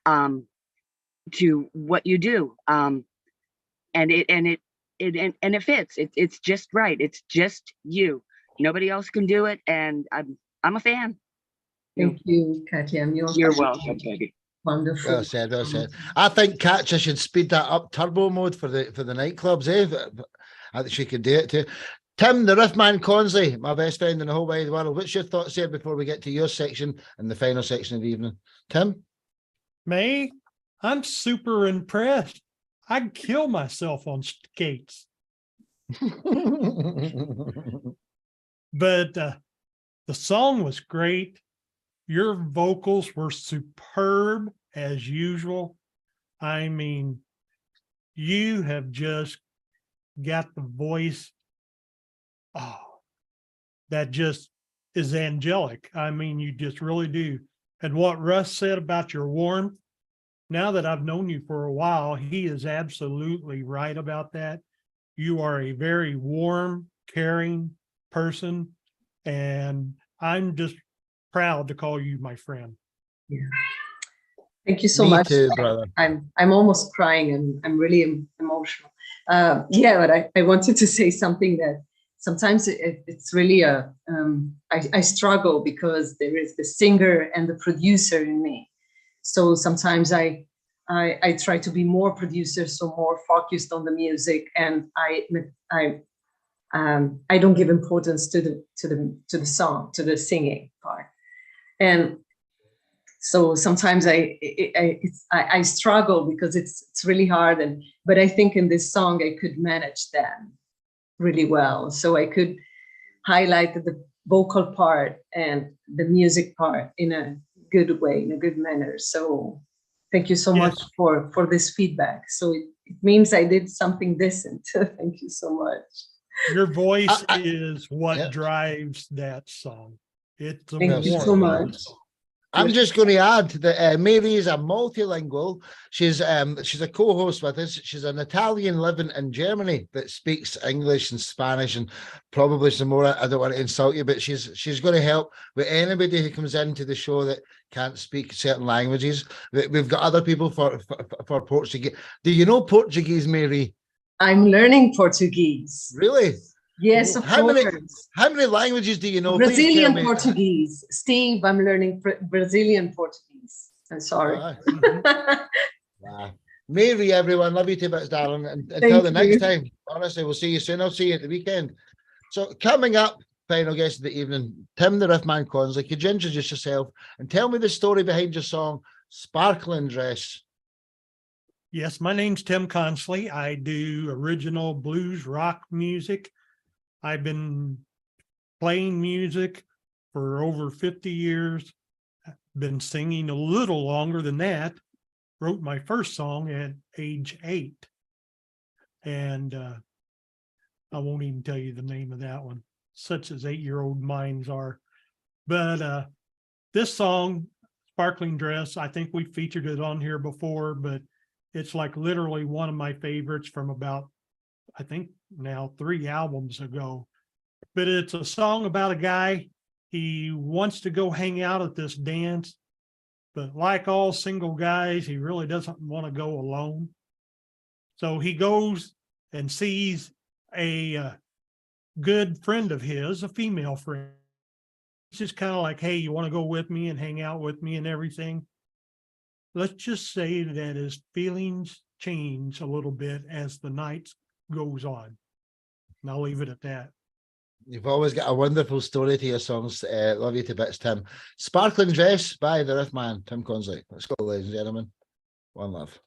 to what you do, and it fits. It's just right. It's just you. Nobody else can do it, and I'm a fan. Thank you, Katja. You're welcome, baby. Wonderful. Well said, well said. I think Katja should speed that up, turbo mode for the nightclubs, eh? I think she could do it too. Tim, the Riffman Consley, my best friend in the whole wide world. What's your thoughts here before we get to your section and the final section of the evening? Tim? May, I'm super impressed. I'd kill myself on skates. But the song was great. Your vocals were superb as usual. I mean, you have just got the voice that just is angelic. I mean, you just really do. And what Russ said about your warmth, now that I've known you for a while, he is absolutely right about that. You are a very warm, caring person, and I'm just proud to call you my friend. Yeah. Thank you so Me much. too, brother. I'm almost crying, and I'm really emotional. Yeah, but I wanted to say something that sometimes it's really I struggle because there is the singer and the producer in me. So sometimes I try to be more producer, so more focused on the music, and I don't give importance to the song, to the singing part. And so sometimes I struggle because it's really hard, but I think in this song I could manage that really well. So I could highlight the vocal part and the music part in a good way, in a good manner. So thank you so much for this feedback. So it means I did something decent. Thank you so much. Your voice is what drives that song. It's a Thank you so much. I'm just going to add that Mary is a multilingual. She's a co-host with us. She's an Italian living in Germany that speaks English and Spanish and probably some more. I don't want to insult you, but she's going to help with anybody who comes into the show that can't speak certain languages. We've got other people for Portuguese. Do you know Portuguese, Mary? I'm learning Portuguese. Really? Yes, of course. How many languages do you know? Brazilian Portuguese. Steve, I'm learning Brazilian Portuguese. I'm sorry. Wow. Mary, everyone, love you too much, darling. And until the next time, honestly, we'll see you soon. I'll see you at the weekend. So coming up, final guest of the evening, Tim the Riffman Consley. Could you introduce yourself and tell me the story behind your song, Sparkling Dress? Yes, my name's Tim Consley. I do original blues rock music. I've been playing music for over 50 years, been singing a little longer than that, wrote my first song at age 8. And I won't even tell you the name of that one, such as 8-year-old minds are. But this song, Sparkling Dress, I think we featured it on here before, but it's like literally one of my favorites from about, I think now 3 albums ago. But it's a song about a guy. He wants to go hang out at this dance, but like all single guys, he really doesn't want to go alone. So he goes and sees a good friend of his, a female friend, just kind of like, hey, you want to go with me and hang out with me and everything. Let's just say that his feelings change a little bit as the night goes on. And I'll leave it at that. You've always got a wonderful story to your songs. Love you to bits, Tim. Sparkling Dress by the Riffman, Tim Consley. Let's go, ladies and gentlemen. One love.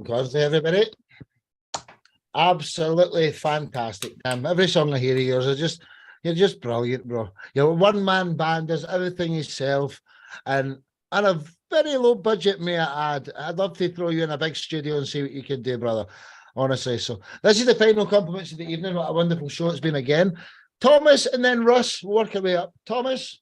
Consley, everybody. Absolutely fantastic, Tim. Every song I hear of yours, you're just brilliant, bro. You're a one-man band, does everything yourself, and on a very low budget, may I add. I'd love to throw you in a big studio and see what you can do, brother. Honestly. So this is the final compliments of the evening. What a wonderful show it's been again. Thomas and then Russ, we'll work our way up. Thomas.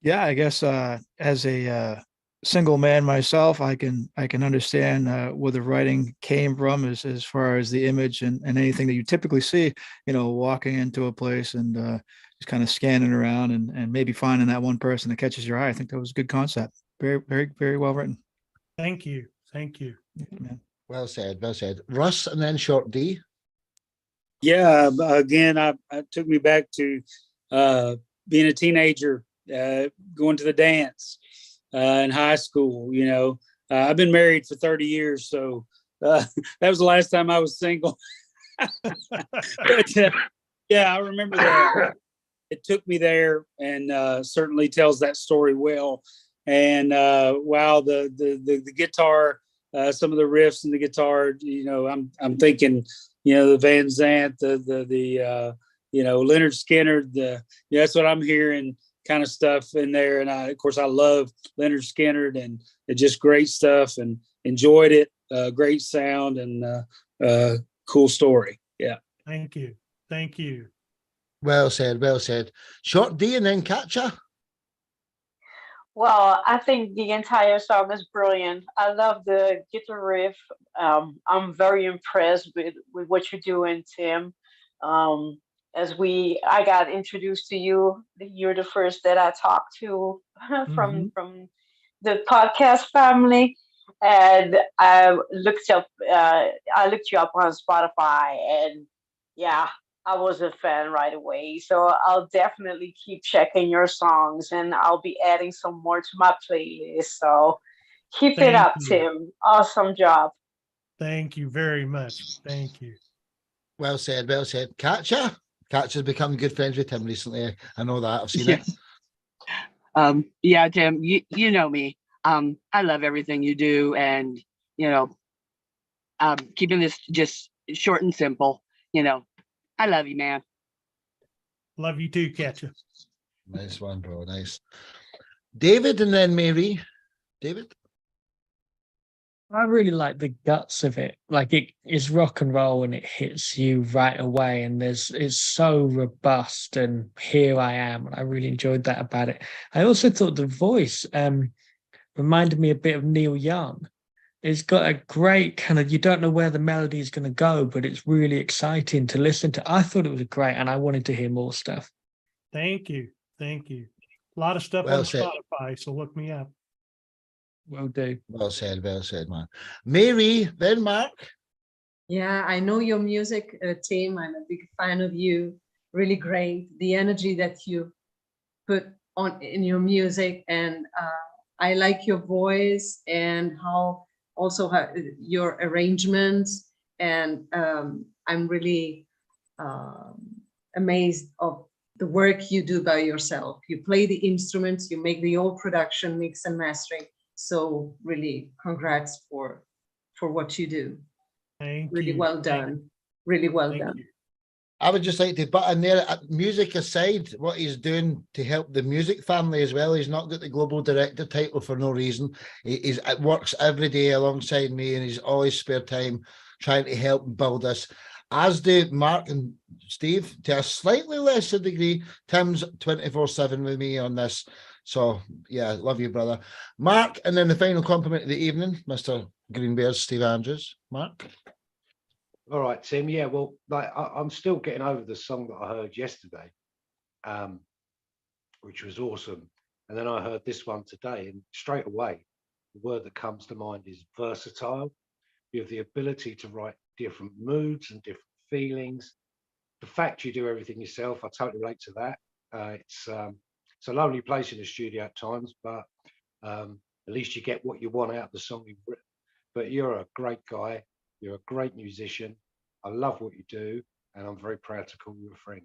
Yeah, I guess as a single man myself, I can understand where the writing came from as far as the image and anything that you typically see, walking into a place and just kind of scanning around and maybe finding that one person that catches your eye. I think that was a good concept. Very, very, very well written. Thank you. Thank you. Yeah, man. Well said. Well said. Russ and then Short D. Yeah, again, it took me back to being a teenager, going to the dance in high school. I've been married for 30 years, so That was the last time I was single. But, yeah, I remember that. It took me there, and certainly tells that story well. And wow, the guitar, some of the riffs and the guitar, I'm thinking, the Van Zandt, the Leonard Skinner, that's what I'm hearing, kind of stuff in there. And of course I love Leonard Skinner, and it's just great stuff, and enjoyed it. Great sound, and cool story. Yeah. Thank you. Thank you. Well said. Well said. Short D and then Katja. Well, I think the entire song is brilliant. I love the guitar riff. I'm very impressed with what you're doing, Tim. I got introduced to you, you're the first that I talked to from the podcast family, and I looked you up on Spotify, and yeah, I was a fan right away. So I'll definitely keep checking your songs, and I'll be adding some more to my playlist. So keep it up, Tim. Awesome job. Thank you very much. Thank you. Well said. Well said. Katja. Katja's become good friends with Tim recently. I know that. I've seen it. Yeah, Tim, you know me. I love everything you do, and keeping this just short and simple. I love you, man. Love you too, Katja. Nice one, bro. Nice. David and then Mary. David? I really like the guts of it. Like, it is rock and roll and it hits you right away. And it's so robust, and here I am. And I really enjoyed that about it. I also thought the voice reminded me a bit of Neil Young. It's got a great kind of, you don't know where the melody is going to go, but it's really exciting to listen to. I thought it was great, and I wanted to hear more stuff. Thank you. Thank you. A lot of stuff Well on said. Spotify, so look me up. Will do. Well said, man. Mary, then Mark. Yeah, I know your music, Tim. I'm a big fan of you. Really great. The energy that you put on in your music, and I like your voice and how also your arrangements. And I'm really amazed of the work you do by yourself. You play the instruments, you make the whole production, mix and mastering. So really, congrats for what you do. Thank really you. well done. Really well Thank done. you. I would just like to butt in there, music aside, what he's doing to help the music family as well. He's not got the global director title for no reason. He works every day alongside me, and he's always spare time trying to help build us. As do Mark and Steve, to a slightly lesser degree. Tim's 24/7 with me on this. So yeah, love you, brother. Mark, and then the final compliment of the evening, Mr. Greenbeard, Steve Andrews. Mark. All right, Tim. Yeah, well, I'm still getting over the song that I heard yesterday, which was awesome. And then I heard this one today, and straight away, the word that comes to mind is versatile. You have the ability to write different moods and different feelings. The fact you do everything yourself, I totally relate to that. It's a lonely place in the studio at times, but at least you get what you want out of the song you've written. But you're a great guy. You're a great musician. I love what you do, and I'm very proud to call you a friend.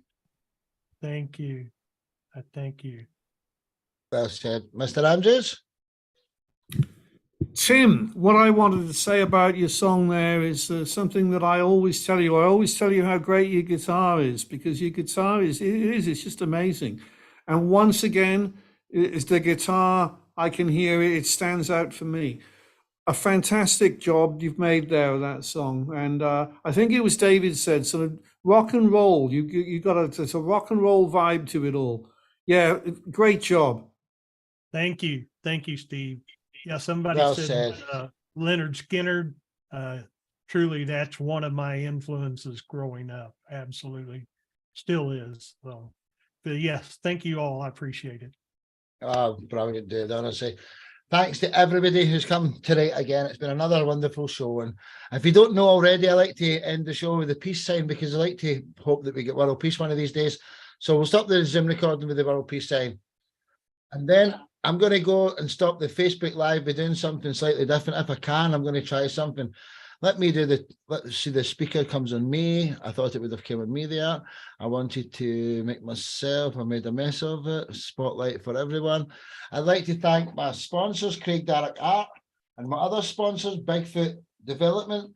Thank you. Thank you. Well said. Mr. Andrews? Tim, what I wanted to say about your song there is something that I always tell you. I always tell you how great your guitar is, because your guitar it's just amazing. And once again, it's the guitar, I can hear it, it stands out for me. A fantastic job you've made there with that song. And I think it was David said, sort of rock and roll. You got it's a rock and roll vibe to it all. Yeah, great job. Thank you. Thank you, Steve. Yeah, somebody Well said said. Leonard Skinner. Truly, that's one of my influences growing up. Absolutely. Still is. So, but yes, thank you all. I appreciate it. Oh, brilliant, dude, honestly. Thanks to everybody who's come tonight again. It's been another wonderful show. And if you don't know already, I like to end the show with a peace sign, because I like to hope that we get world peace one of these days. So we'll stop the Zoom recording with the world peace sign. And then I'm going to go and stop the Facebook Live by doing something slightly different. If I can, I'm going to try something. Let's see, the speaker comes on me. I thought it would have come on me there. I wanted to make myself, I made a mess of it. Spotlight for everyone. I'd like to thank my sponsors, Craig Darroch Art, and my other sponsors, Bigfoot Development,